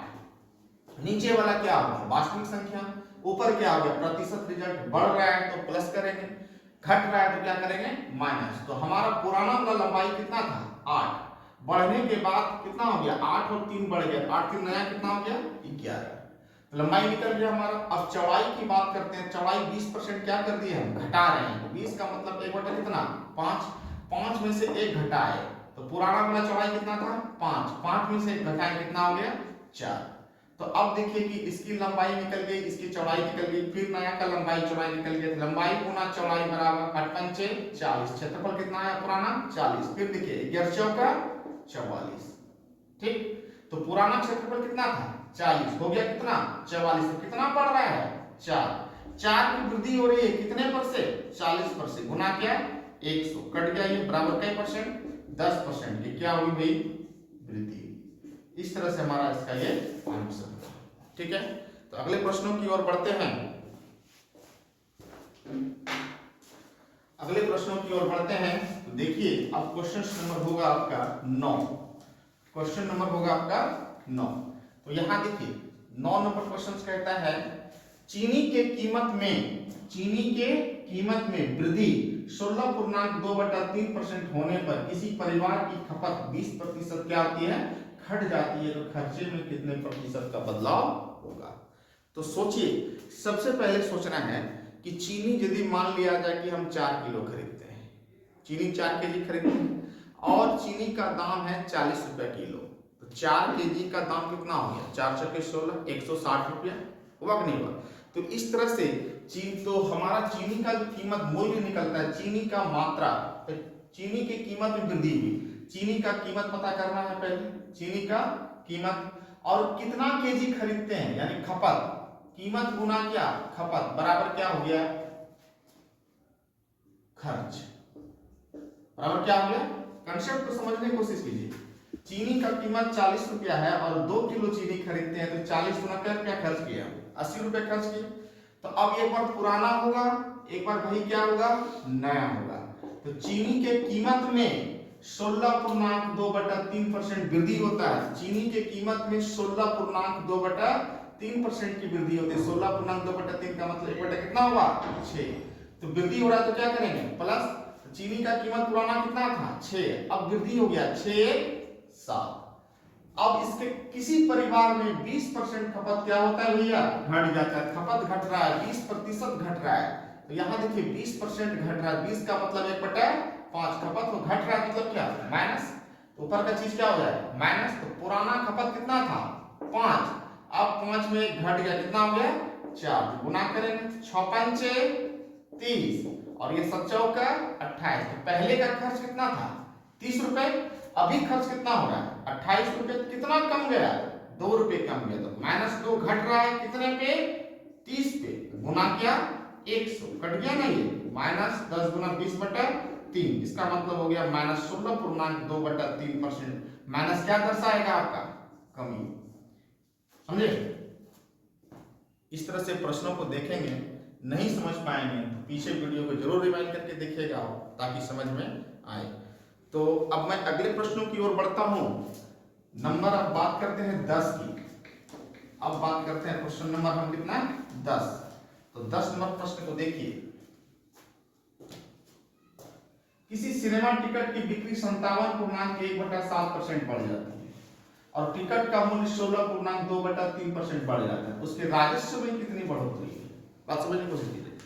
नीचे वाला क्या होगा, वास्तविक संख्या। ऊपर क्या हो गया, प्रतिशत। रिजल्ट बढ़ रहा है तो प्लस करेंगे, घट रहा है तो क्या करेंगे, माइनस। तो हमारा पुराना वाला लंबाई कितना था, 8। बढ़ने के बाद कितना हो गया, 8 और 3 बढ़ गया, 8 3 नया कितना हो गया, 11। लंबाई निकल गया हमारा। अब चौड़ाई की बात करते हैं। चौड़ाई 20% क्या कर दिए हम, घटा रहे हैं। तो 20 का मतलब 1 कितना, 5। 5 में से 1 घटाए तो पुराना वाला चौड़ाई कितना था, 5। 5 में से 1 घटाए कितना हो गया, 4। तो अब देखिए कि इसकी लंबाई निकल गई, इसकी चौड़ाई निकल गई, फिर नया का लंबाई चौड़ाई निकल गई। तो लंबाई गुना चौड़ाई बराबर 8 पंचे 40। क्षेत्रफल कितना आया पुराना, 40। फिर देखिए 11 चौका 44। ठीक। तो पुराना क्षेत्रफल कितना था, 40, हो गया कितना, 44। तो कितना बढ़ रहा है, 4। 4 की वृद्धि हो रही है कितने पर से, 40 पर से। गुना क्या, 100, कट गया ये, बराबर क्या परसेंट, 10%। ये क्या हुई भाई, वृद्धि। इस तरह से हमारा इसका ये आंसर है। ठीक है। तो अगले प्रश्नों की ओर बढ़ते हैं। अगले प्रश्नों की ओर बढ़ते हैं। तो देखिए अब क्वेश्चन नंबर होगा आपका 9। क्वेश्चन नंबर होगा आपका 9। तो यहां देखिए 9 नंबर क्वेश्चन कहता है, चीनी के कीमत में वृद्धि 16.2/3% होने पर किसी परिवार की खपत 20% क्या होती है, घट जाती है। तो खर्चे में कितने प्रतिशत का बदलाव होगा। तो सोचिए, सबसे पहले सोचना है कि चीनी यदि मान लिया जाए कि हम 4 किलो खरीदते हैं, चीनी 4 केजी खरीदते हैं और चीनी का दाम है 40 रुपया किलो। तो 4 केजी का दाम कितना हो गया, 4 चौके 16, 160 रुपया हुआ कि नहीं हुआ। तो इस तरह से तो हमारा चीनी का कीमत मूल्य निकलता है, चीनी का मात्रा। तो चीनी की कीमत में वृद्धि हुई। चीनी का कीमत पता करना है पहले, चीनी का कीमत और कितना केजी खरीदते हैं, यानी खपत। कीमत गुना क्या, खपत, बराबर क्या हो गया, खर्च, बराबर क्या हो गया। कंसेप्ट को समझने की कोशिश कीजिए। चीनी का कीमत 40 रुपया है और 2 किलो चीनी खरीदते हैं, तो 40 गुना क्या क्या खर्च किया, 80 रुपया खर्च किया। तो अब एक बार पुराना होगा, एक बार वही क्या होगा, नया होगा। तो चीनी के कीमत में 16.2/3% वृद्धि होता है। चीनी के कीमत में 16.2/3% की वृद्धि होती है। 16.2/3 का मतलब 1 कितना हुआ, 6। तो वृद्धि हो रहा है तो क्या करेंगे, प्लस। चीनी का कीमत पुराना कितना था, 6, अब वृद्धि हो गया 6 7। अब इसके किसी परिवार में 20% खपत क्या होता है भैया, घट जाता है। खपत घट रहा है, 20% घट रहा है। तो यहां देखिए 20% घट रहा है, 20 का मतलब 1/5 खपत हो, घट रहा है मतलब क्या, माइनस। तो ऊपर का चीज क्या हो जाएगा, माइनस। तो पुराना खपत कितना था, 5, अब 5 में घट गया, कितना हो गया, 4। गुना करेंगे, 6 पंचे 30 और ये 7 चौका 28। तो पहले का खर्च कितना था, 30 रुपए, अभी खर्च कितना हो रहा है, 28 रुपए। कितना कम गया, 2 रुपए कम गया। तो -2 घट रहा है कितने पे, 30 पे। गुना क्या, 100, कट गया ना ये, -10 गुना 20/3। इसका मतलब हो गया -16.2/3%। माइनस क्या दर्शाएगा आपका, कमी। समझे। इस तरह से प्रश्नों को देखेंगे, नहीं समझ पाएंगे तो पीछे वीडियो को जरूर रिवाइंड करके देखिएगा ताकि समझ में आए। तो अब मैं अगले प्रश्नों की ओर बढ़ता हूं। नंबर अब बात करते हैं 10 की। अब बात करते हैं क्वेश्चन नंबर हम कितना, 10। तो 10 नंबर प्रश्न को देखिए, किसी सिनेमा टिकट की बिक्री 57.1/7% बढ़ जाती है और टिकट का मूल्य 16.2/3% बढ़ जाता है, उसके राजस्व में कितनी बढ़ोतरी है। बात समझने की कोशिश कीजिए।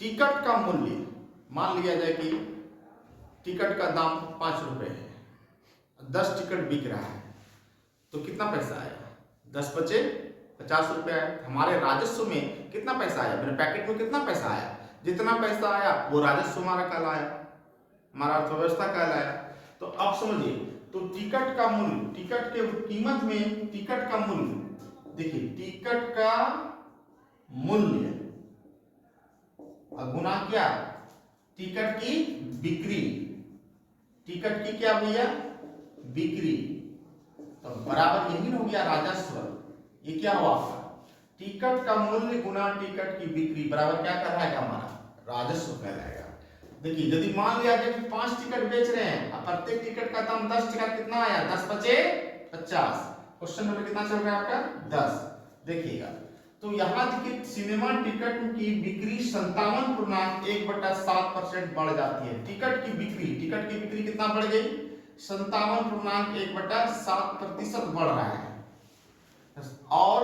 टिकट का मूल्य मान लिया जाए कि टिकट का दाम 5 रुपए है, 10 टिकट बिक रहा है, तो कितना पैसा आएगा, 10 बचे 50 रुपए आए। हमारे राजस्व में कितना पैसा आया, मेरे पैकेट में कितना पैसा आया, जितना पैसा आया वो राजस्व हमारा कहलाया, हमारा अर्थव्यवस्था कहलाया। तो अब समझिए, तो टिकट का मूल्य, टिकट के कीमत में टिकट का मूल्य, देखिए टिकट का मूल्य गुना क्या, टिकट की बिक्री, टिकट की क्या भैया, बिक्री, तो बराबर यही हो गया राजस्व। ये क्या हुआ आपका, टिकट का मूल्य गुना टिकट की बिक्री बराबर क्या कहलाएगा, हमारा राजस्व कहलाएगा। देखिए यदि मान लिया जाए कि 5 टिकट बेच रहे हैं, अब प्रत्येक टिकट का दाम 10 टका, कितना आया, 10 बचे 50। क्वेश्चन नंबर कितना चल रहा है आपका, 10। देखिएगा तो यहाँ देखिए सिनेमा टिकट की बिक्री 57.1/7% बढ़ जाती है। टिकट की बिक्री कितना बढ़ गई, 57.1/7% बढ़ रहा है। और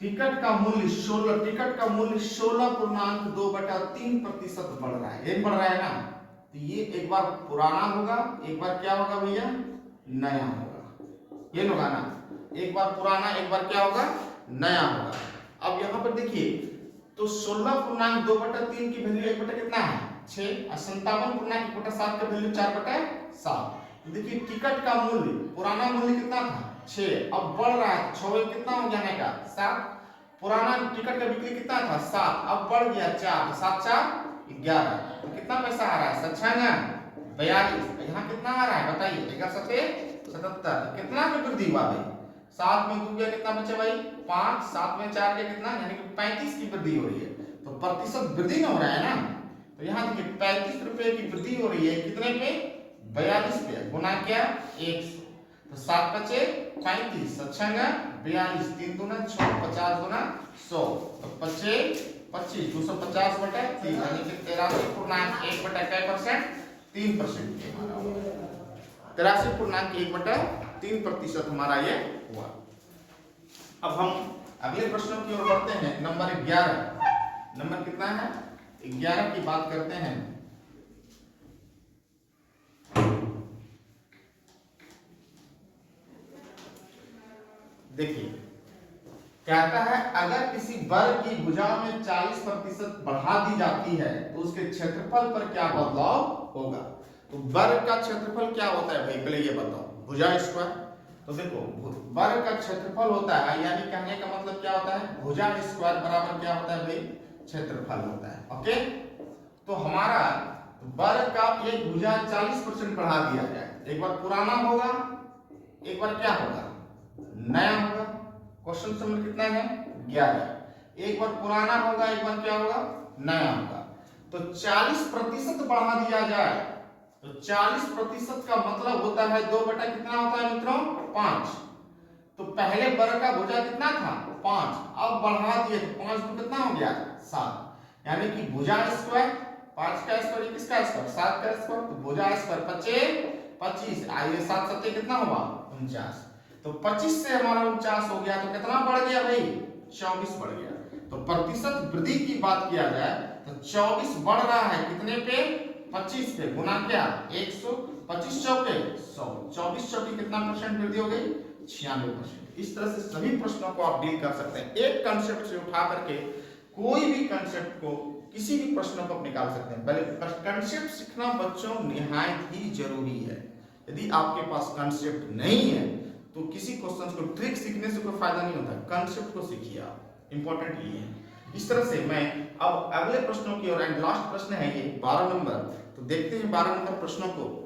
टिकट का मूल्य 16.2/3% बढ़ रहा है, ये बढ़ रहा है ना। तो ये एक बार पुराना होगा, एक बार क्या होगा भैया, नया होगा, ये होगा ना, एक बार पुराना एक बार क्या होगा, नया होगा। अब यहाँ पर देखिए तो 16.2/3 की वैल्यू 1 बटा कितना है, 6, और 57.1/7 का वैल्यू 4/7। तो देखिए टिकट का मूल्य, पुराना मूल्य कितना था, 6, अब बढ़ रहा है, 6 कितना हो गया का 7। पुराना टिकट का बिक्री कितना था, 7, अब बढ़ गया 4, 7 4 11। तो कितना पैसा आ रहा है, 42। यहाँ कितना आ रहा है बताइए, 77, कितना में वृद्धि हुआ भाई, 7 में 2 गया, कितना बचा भाई 5, 7 में 4 गया, कितना, यानी कि 35 की वृद्धि हो रही है। तो प्रतिशत वृद्धि में हो रहा है ना। तो यहाँ देखिए 35 रुपए की वृद्धि हो रही है, कितने पे, 42 पे, गुना क्या 100। तो 7 बचे 35, 42, 3 दूना 6, 50 गुना 100, तो 25, 250/3, यानी कि 83.1/3%, 3% हमारा 83.1/3% हमारा ये हुआ। अब हम अगले प्रश्नों की ओर बढ़ते हैं। नंबर 11, नंबर कितना है, 11 की बात करते हैं। देखिए कहता है अगर किसी वर्ग की भुजा में 40% बढ़ा दी जाती है तो उसके क्षेत्रफल पर क्या बदलाव होगा। तो वर्ग का क्षेत्रफल क्या होता है भाई, पहले ये बताओ, भुजा स्क्वायर। तो देखो वर्ग का क्षेत्रफल होता है, यानी कहने का मतलब क्या होता है, भुजा स्क्वायर बराबर क्या होता है भाई, क्षेत्रफल होता है। ओके, तो हमारा वर्ग का एक भुजा 40% बढ़ा दिया जाए, एक बार पुराना होगा, एक बार क्या होगा, नया होगा। क्वेश्चन नंबर कितना है, 11। एक बार पुराना होगा, एक बार क्या होगा, नया होगा। तो 40% बढ़ा दिया जाए, तो 40% का मतलब होता है 2 बटा कितना होता है मित्रों, 5। तो पहले वर्ग का भुजा कितना था, 5, अब बढ़ा दिए तो 5 तो कितना हो गया, 7, यानी कि भुजा स्क्वायर 5 का स्क्वायर, किसका स्क्वायर, 7 का स्क्वायर। तो भुजा स्क्वायर 25, आइए 7 7 कितना हुआ, 49। तो 25 से हमारा 49 हो गया, तो कितना बढ़ गया भाई, 24 बढ़ गया। तो प्रतिशत वृद्धि की बात किया जाए तो 24 बढ़ रहा है, कितने पे, 25 पे, गुना क्या 100, 25 चौके 100, 24 चौके कितना परसेंट वृद्धि हो गई, 96%। इस तरह से सभी प्रश्नों को आप डील कर सकते हैं, एक कंसेप्ट से उठा करके कोई भी कंसेप्ट को, किसी भी प्रश्न को आप निकाल सकते हैं। पहले कंसेप्ट सीखना बच्चों निहायत ही जरूरी है। यदि आपके पास कंसेप्ट नहीं है तो किसी क्वेश्चन को ट्रिक सीखने से कोई फायदा नहीं होता, कंसेप्ट को सीखिए आप, इंपॉर्टेंट ये है। इस तरह से मैं अब अगले प्रश्नों की ओर, एंड लास्ट प्रश्न है ये 12 नंबर। तो देखते हैं 12 नंबर प्रश्नों को।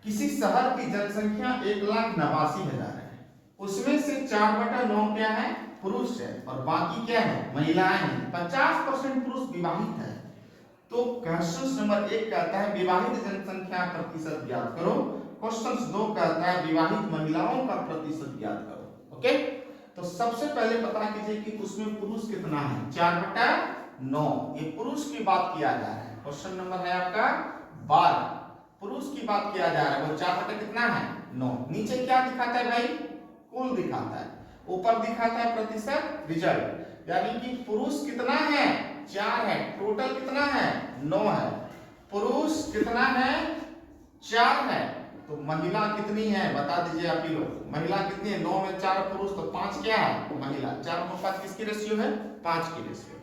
किसी शहर की जनसंख्या 1,89,000 है, उसमें से 4/9 क्या है, पुरुष है, और बाकी क्या है, महिलाएं हैं। 50% पुरुष विवाहित है। तो क्वेश्चन नंबर 1 कहता है विवाहित जनसंख्या प्रतिशत ज्ञात करो। क्वेश्चन 2 कहता है विवाहित महिलाओं का प्रतिशत ज्ञात करो। ओके, तो सबसे पहले पता कीजिए कि उसमें पुरुष कितना है, 4/9, ये पुरुष की बात किया जा रहा है। क्वेश्चन नंबर है आपका 12, पुरुष की बात किया जा रहा है, वो 4 कितना है, 9। नीचे क्या दिखाता है भाई, कुल दिखाता है, ऊपर दिखाता है प्रतिशत, रिजल्ट, यानी कि पुरुष कितना है, 4 है, टोटल कितना है, 9 है। पुरुष कितना है? 4 है। तो महिला कितनी है बता दीजिए आप ही लोग। महिला कितनी है? 9 में 4 पुरुष तो 5 क्या है? महिला। 4:5 किसकी रेशियो है? 5 की रेशियो।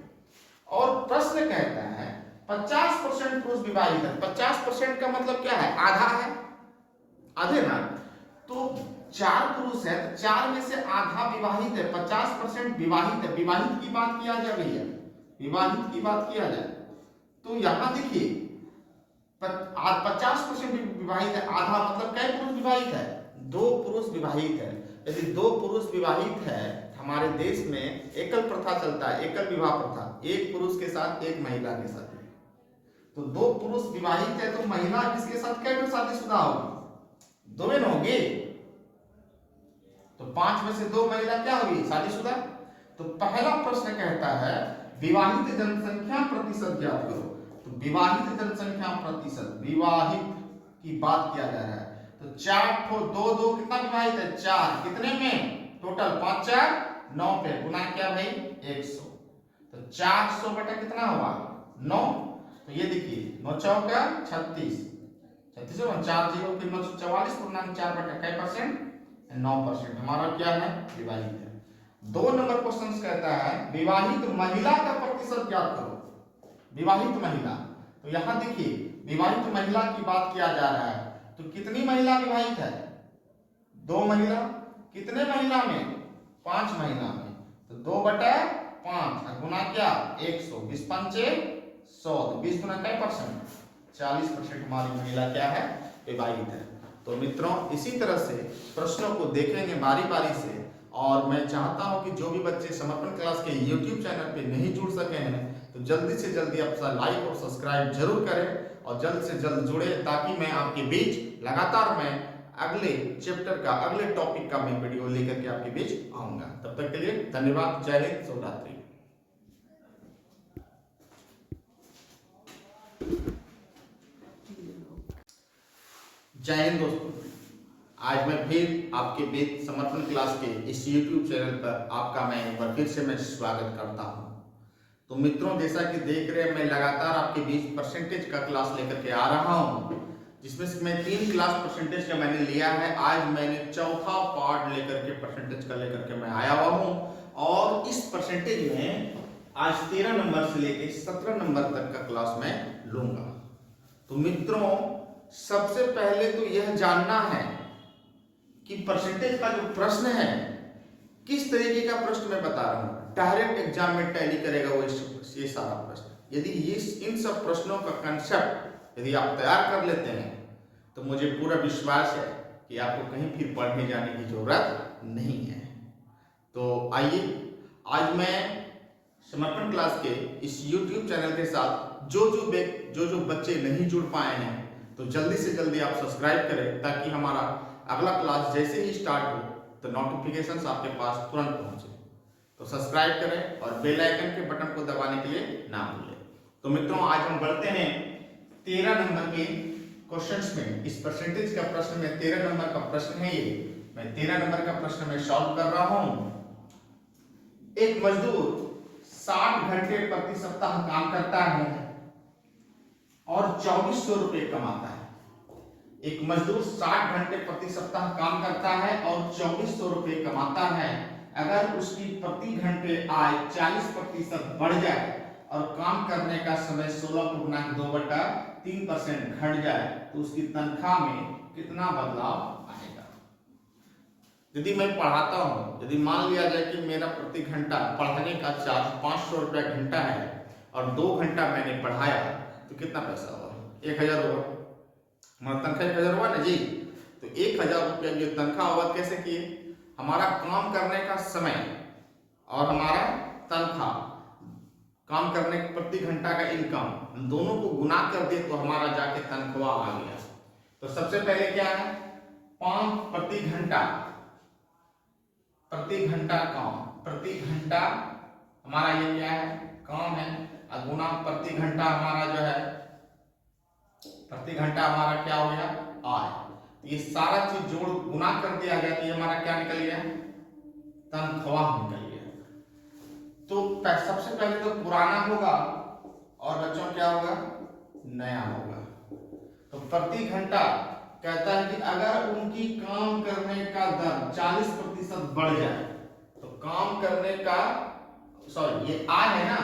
और प्रश्न कहता है 50% पुरुष विवाहित है। 50% का मतलब क्या है? आधा है, आधे ना। तो 4 पुरुष है तो 4 में से आधा विवाहित है, 50% विवाहित है। विवाहित की बात किया जाए भैया, विवाहित की बात किया जाए तो यहां देखिए 50% विवाहित है, आधा मतलब कै पुरुष विवाहित है? 2 पुरुष विवाहित है। यदि 2 पुरुष विवाहित है, हमारे देश में एकल प्रथा चलता है, एकल विवाह प्रथा, एक पुरुष के साथ एक महिला के साथ। तो 2 पुरुष विवाहित है तो महिला किसके साथ कै शादीशुदा होगी? 2 में होगी। तो 5 में से 2 महिला क्या होगी? शादीशुदा। तो पहला प्रश्न कहता है विवाहित जनसंख्या प्रतिशत ज्ञात करो। तो विवाहित जनसंख्या प्रतिशत, विवाहित की बात किया जा रहा है। तो 4 ठो 2 कितना विवाहित है? 4 कितने में? टोटल 5 4 9 पे गुना क्या भाई? 100। तो 400 बटा कितना हुआ? 9। तो ये देखिए 9 चौका 36, 36 और 4 0 फिर 944 पूर्णांक 4 बटा कै परसेंट? 9%। हमारा क्या है? विवाहित है। 2 नंबर क्वेश्चन कहता है विवाहित महिला का प्रतिशत ज्ञात करो। विवाहित महिला, तो यहां देखिए विवाहित महिला की बात किया जा रहा है। तो कितनी महिला विवाहित है? 2 महिला। कितने महिला में? 5 महिला में। तो 2/5 गुना क्या? 100, 20 पंचे 100, 20 गुना कै परसेंट? 40% हमारी महिला क्या है? विवाहित है। तो मित्रों इसी तरह से प्रश्नों को देखेंगे बारी बारी से। और मैं चाहता हूं कि जो भी बच्चे समर्पण क्लास के YouTube चैनल पे नहीं जुड़ सके हैं तो जल्दी से जल्दी आप लाइक और सब्सक्राइब जरूर करें और जल्द से जल्द जुड़े, ताकि मैं आपके बीच लगातार मैं अगले चैप्टर का, अगले टॉपिक का मैं वीडियो लेकर के आपके बीच आऊंगा। तब तक के लिए धन्यवाद। जय हिंद, शुभ रात्रि। जय हिंद दोस्तों, आज मैं फिर आपके बीच समर्पण क्लास के इस YouTube चैनल पर आपका मैं एक बार फिर से मैं स्वागत करता हूं। तो मित्रों जैसा कि देख रहे हैं मैं लगातार आपके बीच परसेंटेज का क्लास लेकर के आ रहा हूं, जिसमें से मैं 3 क्लास परसेंटेज का मैंने लिया है। आज मैंने चौथा पार्ट लेकर के परसेंटेज का लेकर के मैं आया हुआ हूं। और इस परसेंटेज में आज 13 नंबर से लेकर 17 नंबर तक का क्लास मैं लूंगा। तो मित्रों सबसे पहले तो यह जानना है कि परसेंटेज का जो प्रश्न है किस तरीके का प्रश्न मैं बता रहा हूं। डायरेक्ट एग्जाम में टैली करेगा वो ये सारा प्रश्न। यदि ये इन सब प्रश्नों का कंसेप्ट यदि आप तैयार कर लेते हैं तो मुझे पूरा विश्वास है कि आपको कहीं फिर पढ़ने जाने की जरूरत नहीं है। तो आइए आज मैं समर्पण क्लास के इस YouTube चैनल के साथ जो जो बच्चे नहीं जुड़ पाए हैं तो जल्दी से जल्दी आप सब्सक्राइब करें, ताकि हमारा अगला क्लास जैसे ही स्टार्ट हो तो नोटिफिकेशंस आपके पास तुरंत पहुंचे। तो सब्सक्राइब करें और बेल आइकन के बटन को दबाने के लिए ना भूलें। तो मित्रों आज हम बढ़ते हैं 13 नंबर के क्वेश्चंस में। इस परसेंटेज का प्रश्न में 13 नंबर का प्रश्न है ये। मैं 13 नंबर का प्रश्न में सॉल्व कर रहा हूं। एक मजदूर 60 घंटे प्रति सप्ताह काम करता है और 2400 रुपए कमाता है। एक मजदूर 60 घंटे प्रति सप्ताह काम करता है और 2400 रुपए कमाता है। अगर उसकी प्रति घंटे आय 40% बढ़ जाए और काम करने का समय 16.2/3% घट जाए तो उसकी तनख्वाह में कितना बदलाव आएगा? यदि मैं पढ़ाता हूं, यदि मान लिया जाए कि मेरा प्रति घंटा पढ़ाने का चार्ज 500 रुपया घंटा है और 2 घंटा मैंने पढ़ाया तो कितना पैसा हुआ? 1000 हुआ। हमारा तनख्वाह 1000 हुआ ना जी। तो 1000 रुपया जो तनख्वाह हुआ कैसे किए? हमारा काम करने का समय और हमारा तनख्वाह, काम करने प्रति घंटा का इनकम, दोनों को गुना कर दिए तो हमारा जाके तनख्वाह आ गया। तो सबसे पहले क्या है? 5 प्रति घंटा काम, प्रति घंटा हमारा ये क्या है? काम है। और गुना प्रति घंटा हमारा जो है, प्रति घंटा हमारा क्या हो गया? आय। ये सारा चीज जोड़ गुना कर दिया गया तो ये हमारा क्या निकल गया? तनख्वाह निकल गया। तो सबसे पहले तो पुराना होगा और बच्चों क्या होगा? नया होगा। तो प्रति घंटा कहता है कि अगर उनकी काम करने का दर 40% बढ़ जाए तो काम करने का सॉरी ये आय है ना,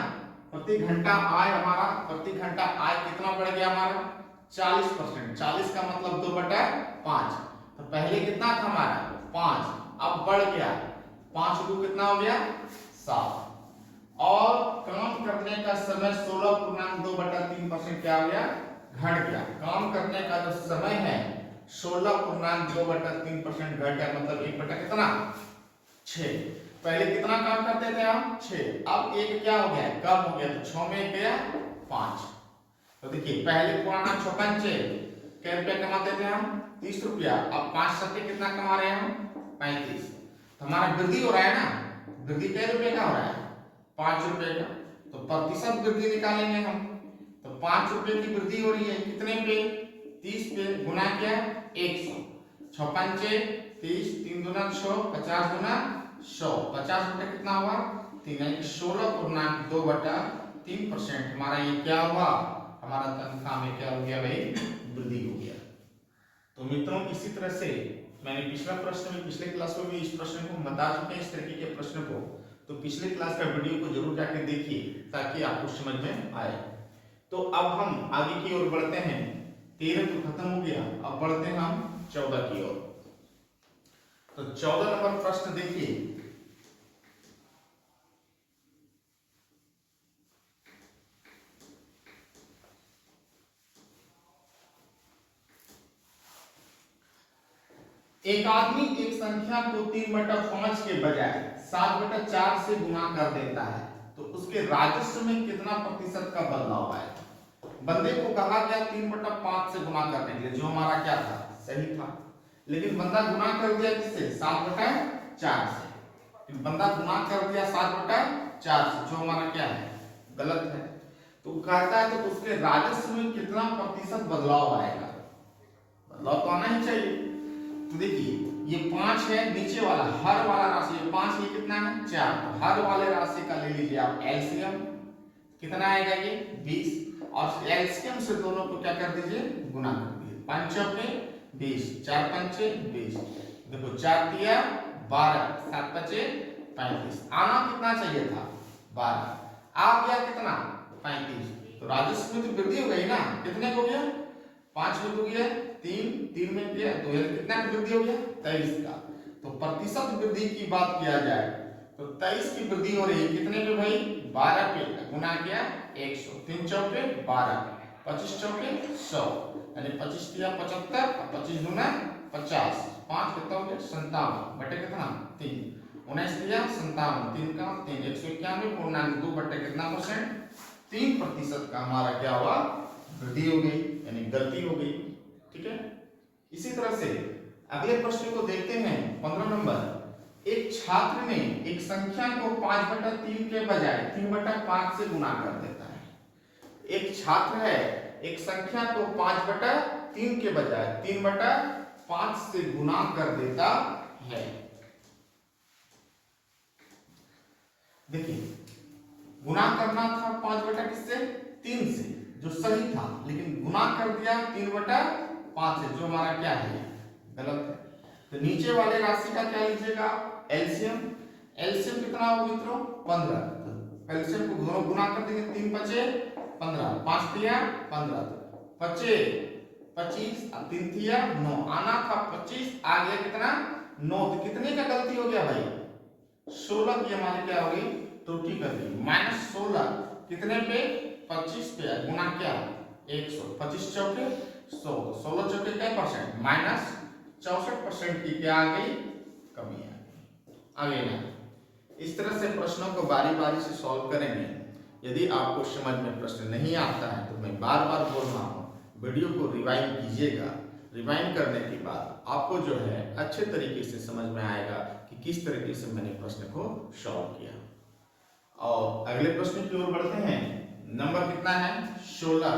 प्रति घंटा आय हमारा, प्रति घंटा आय कितना बढ़ गया हमारा 40%। 40 का मतलब 2/5। तो पहले कितना था हमारा 5, अब बढ़ गया 5 को कितना हो गया 7। और काम करने का समय 16.2/3% क्या हो गया घट गया। काम करने का जो समय है 16.2/3% घट गया, मतलब 1 बटा कितना 6। पहले कितना काम करते थे हम 6, अब एक क्या हो गया कम हो गया, तो 6 में गया 5। तो देखिए पहले पुराना 6 पंचे क्या रुपया कमाते थे हम 30 रुपया, अब 5 सत्ते कितना कमा रहे हैं हम 35। तो हमारा वृद्धि हो रहा है ना, वृद्धि कै रुपए का हो रहा है 5 रुपए का। तो प्रतिशत वृद्धि निकालेंगे हम, तो 5 रुपए की वृद्धि हो रही है कितने पे 30 पे, गुना क्या 100। 6 पंचे 30, 3 दूना 6, 50 दूना 100, 50 रुपए कितना हुआ 3, यानी 16.2/3% हमारा ये क्या हुआ, हमारा तनख्वाह में क्या हो गया भाई वृद्धि हो गया। तो मित्रों इसी तरह से मैंने पिछला प्रश्न में, पिछले क्लास में भी इस प्रश्न को बता चुके हैं, इस तरीके के प्रश्न को। तो पिछले क्लास का वीडियो को जरूर जाकर देखिए ताकि आपको समझ में आए। तो अब हम आगे की ओर बढ़ते हैं। 13 तो खत्म हो गया, अब बढ़ते हैं हम 14 की ओर। तो 14 नंबर प्रश्न देखिए। एक आदमी एक संख्या को 3/5 के बजाय 7/4 से गुना कर देता है, तो उसके राजस्व में कितना प्रतिशत का बदलाव आएगा। बंदे को कहा गया 3/5 से गुना करने के लिए, जो हमारा क्या था सही था, लेकिन बंदा गुना कर दिया किससे 7/4 से। बंदा गुना कर दिया 7/4 से, जो हमारा क्या है गलत है। तो कहता है तो उसके राजस्व में कितना प्रतिशत बदलाव आएगा। बदलाव तो आना ही चाहिए। तो देखिए ये 5 है, नीचे वाला हर वाला राशि, ये 5 ये कितना है 4, तो हर वाले राशि का ले लीजिए आप एलसीएम, कितना आएगा ये 20, और एलसीएम से दोनों को क्या कर दीजिए गुना कर दीजिए। 5 चौके 20, 4 पंचे 20, देखो 4 तिया 12, 7 पचे 35, आना कितना चाहिए था 12, आ गया कितना 35। तो राजस्व में तो वृद्धि हो गई ना, कितने को गया 5 में तो गया 3, 3 में गया तो ये कितना वृद्धि हो गया 23 का। तो प्रतिशत वृद्धि की बात किया जाए तो 23 की वृद्धि हो रही है कितने पे भाई 12 पे, गुना किया 100, 3 चौके 12, 25 चौके 100, यानी 25 तिया 75 और 25 दूना 50, 5 कितना हो गया 57 बटे कितना 3, 19 तिया 57, 3 का 3, 191 पूर्णांक 2 बटे कितना परसेंट 3% का हमारा क्या हुआ वृद्धि हो गई, यानी गलती हो गई। ठीक है, इसी तरह से अगले प्रश्न को देखते हैं 15 नंबर। एक छात्र ने एक संख्या को 5/3 के बजाय 3/5 से गुना कर देता है। एक छात्र है एक संख्या को 5/3 के बजाय 3/5 से गुना कर देता है। देखिए गुना करना था 5/3 से जो सही था, लेकिन गुना कर दिया 3/5 से जो हमारा क्या है गलत है। तो नीचे वाले राशि का क्या लीजिएगा एलसीएम, एलसीएम कितना होगा मित्रों 15, तो एलसीएम को दोनों गुना कर देंगे 3 पचे 15, 5 तिया 15, पचे 25, 3 तिया 9, आना था 25 आ गया कितना 9, तो कितने का गलती हो गया भाई 16 की हमारी क्या हो गई त्रुटि कर दी, -16 कितने पे 25 पे, गुना क्या 100, 25 चौके 100, 16 चौके क्या परसेंट -64% की क्या आ गई कमी आ गई। आगे ना इस तरह से प्रश्नों को बारी बारी से सॉल्व करेंगे। यदि आपको समझ में प्रश्न नहीं आता है तो मैं बार बार बोल रहा हूँ वीडियो को रिवाइंड कीजिएगा। रिवाइंड करने के बाद आपको जो है अच्छे तरीके से समझ में आएगा कि किस तरीके से मैंने प्रश्न को सॉल्व किया। और अगले प्रश्न की ओर बढ़ते हैं। नंबर कितना है 16।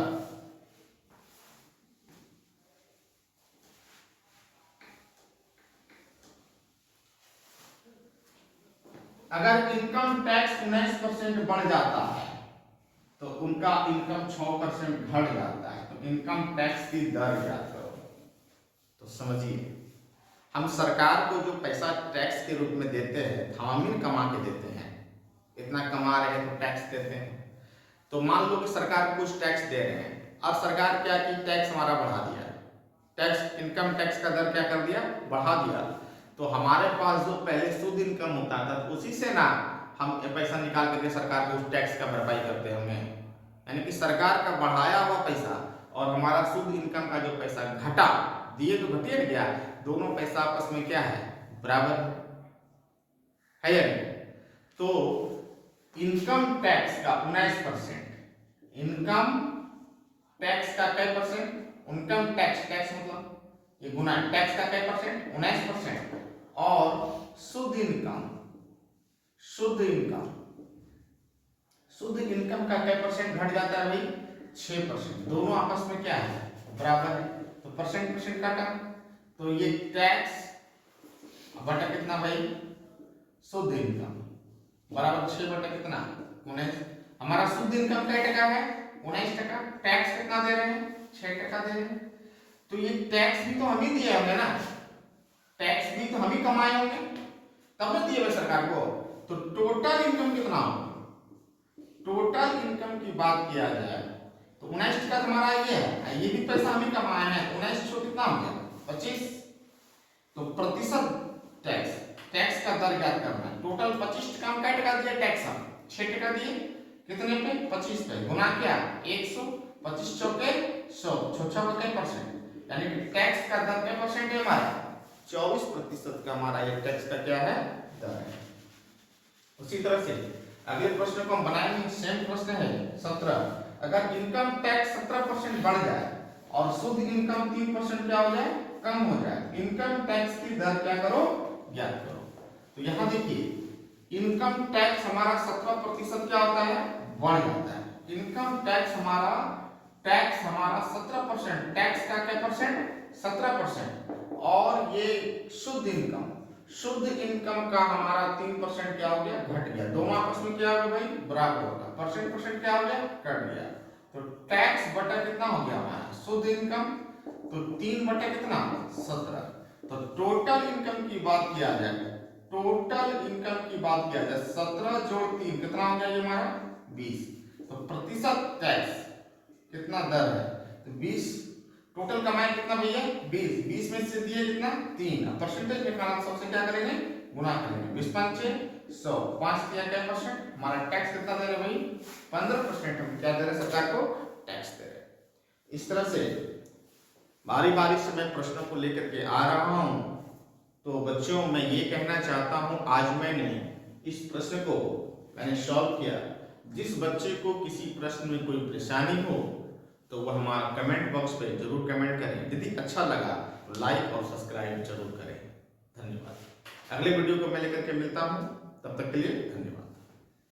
अगर इनकम टैक्स 19% बढ़ जाता है तो उनका इनकम 6% घट जाता है। इनकम टैक्स की दर ज्ञात करो। तो समझिए, हम सरकार को जो पैसा टैक्स के रूप में देते हैं, थामिन कमा के देते हैं, इतना कमा रहे हैं तो टैक्स देते हैं। तो मान लो कि सरकार कुछ टैक्स दे रहे हैं और सरकार क्या की, टैक्स हमारा बढ़ा दिया, टैक्स इनकम टैक्स का दर क्या कर दिया, बढ़ा दिया। तो हमारे पास जो पहले शुद्ध इनकम होता था उसी से ना हम पैसा निकाल करके सरकार को उस टैक्स का भरपाई करते होंगे। यानी कि सरकार का बढ़ाया हुआ पैसा और हमारा शुद्ध इनकम का जो पैसा घटा, दिए तो घटिए गया, दोनों पैसा आपस में क्या है, बराबर है या नहीं। तो इनकम टैक्स का 19%, इनकम टैक्स का कै परसेंट, इनकम टैक्स, टैक्स मतलब ये गुना टैक्स का कै परसेंट, 19%, और शुद्ध इनकम, शुद्ध इनकम, शुद्ध इनकम का कै परसेंट घट जाता है भाई, 6%। दोनों आपस में क्या है, बराबर है। तो परसेंट परसेंट काटा, तो ये टैक्स बटा कितना भाई, शुद्ध इनकम, बराबर 6 बटा कितना, 19। हमारा शुद्ध इनकम कै टका है, 19%। टैक्स कितना दे रहे हैं, 6% दे रहे हैं। तो ये टैक्स भी तो हम ही दिए होंगे ना, टैक्स भी तो हम ही कमाए होंगे, तब तो दिए हुए सरकार को। तो टोटल इनकम कितना होगा, टोटल इनकम की बात किया जाए तो 19% हमारा ये है, ये भी पैसा हम ही कमाए हैं। 19 कितना हो गया, 25। तो प्रतिशत टैक्स, टैक्स का दर ज्ञात करना है। टोटल 25% हम कै टका दिए टैक्स, हम 6% दिए, कितने पे, 25 पे, गुना क्या 100, 25 चौके 100, 6 का कै परसेंट, यानी कि टैक्स का दर कै परसेंट है हमारा, 24% का हमारा ये टैक्स का क्या है, दर है। उसी तरह से अगले प्रश्न को हम बनाएंगे, सेम प्रश्न है 17। अगर इनकम टैक्स 17% बढ़ जाए और शुद्ध इनकम 3% क्या हो जाए, कम हो जाए, इनकम टैक्स की दर क्या करो, ज्ञात करो। तो यहां देखिए, इनकम टैक्स हमारा 17% क्या होता है, बढ़ जाता है। इनकम टैक्स हमारा 17%, टैक्स का क्या परसेंट, 17%, और ये शुद्ध इनकम, शुद्ध इनकम का हमारा 3% क्या हो गया, घट गया। दोनों आपस में क्या हो गया भाई, बराबर होगा, परसेंट परसेंट क्या हो गया, कट गया। तो टैक्स बटा कितना हो गया हमारा, शुद्ध इनकम, तो 3 बटा कितना, 17। तो टोटल इनकम की बात किया जाए, टोटल इनकम की बात किया जाए, 17 जोड़ 3 कितना हो गया ये हमारा, 20। तो प्रतिशत टैक्स कितना दर है, तो 20। टोटल कमाई कितना भैया, 20, 20 में से दिए कितना, 3, परसेंटेज निकालना, सबसे क्या करेंगे, गुना करेंगे, 20 5 100, 5 दिया क्या परसेंट, हमारा टैक्स कितना दे रहे भाई, 15% हम क्या दे रहे सरकार को, टैक्स दे रहे। इस तरह से बारी बारी से मैं प्रश्नों को लेकर के आ रहा हूं। तो बच्चों, मैं ये कहना चाहता हूं, आज मैंने इस प्रश्न को मैंने सॉल्व किया। जिस बच्चे को किसी प्रश्न में कोई परेशानी हो तो वह हमारा कमेंट बॉक्स पे जरूर कमेंट करें। यदि अच्छा लगा तो लाइक और सब्सक्राइब जरूर करें। धन्यवाद। अगले वीडियो को मैं लेकर के मिलता हूं, तब तक के लिए धन्यवाद।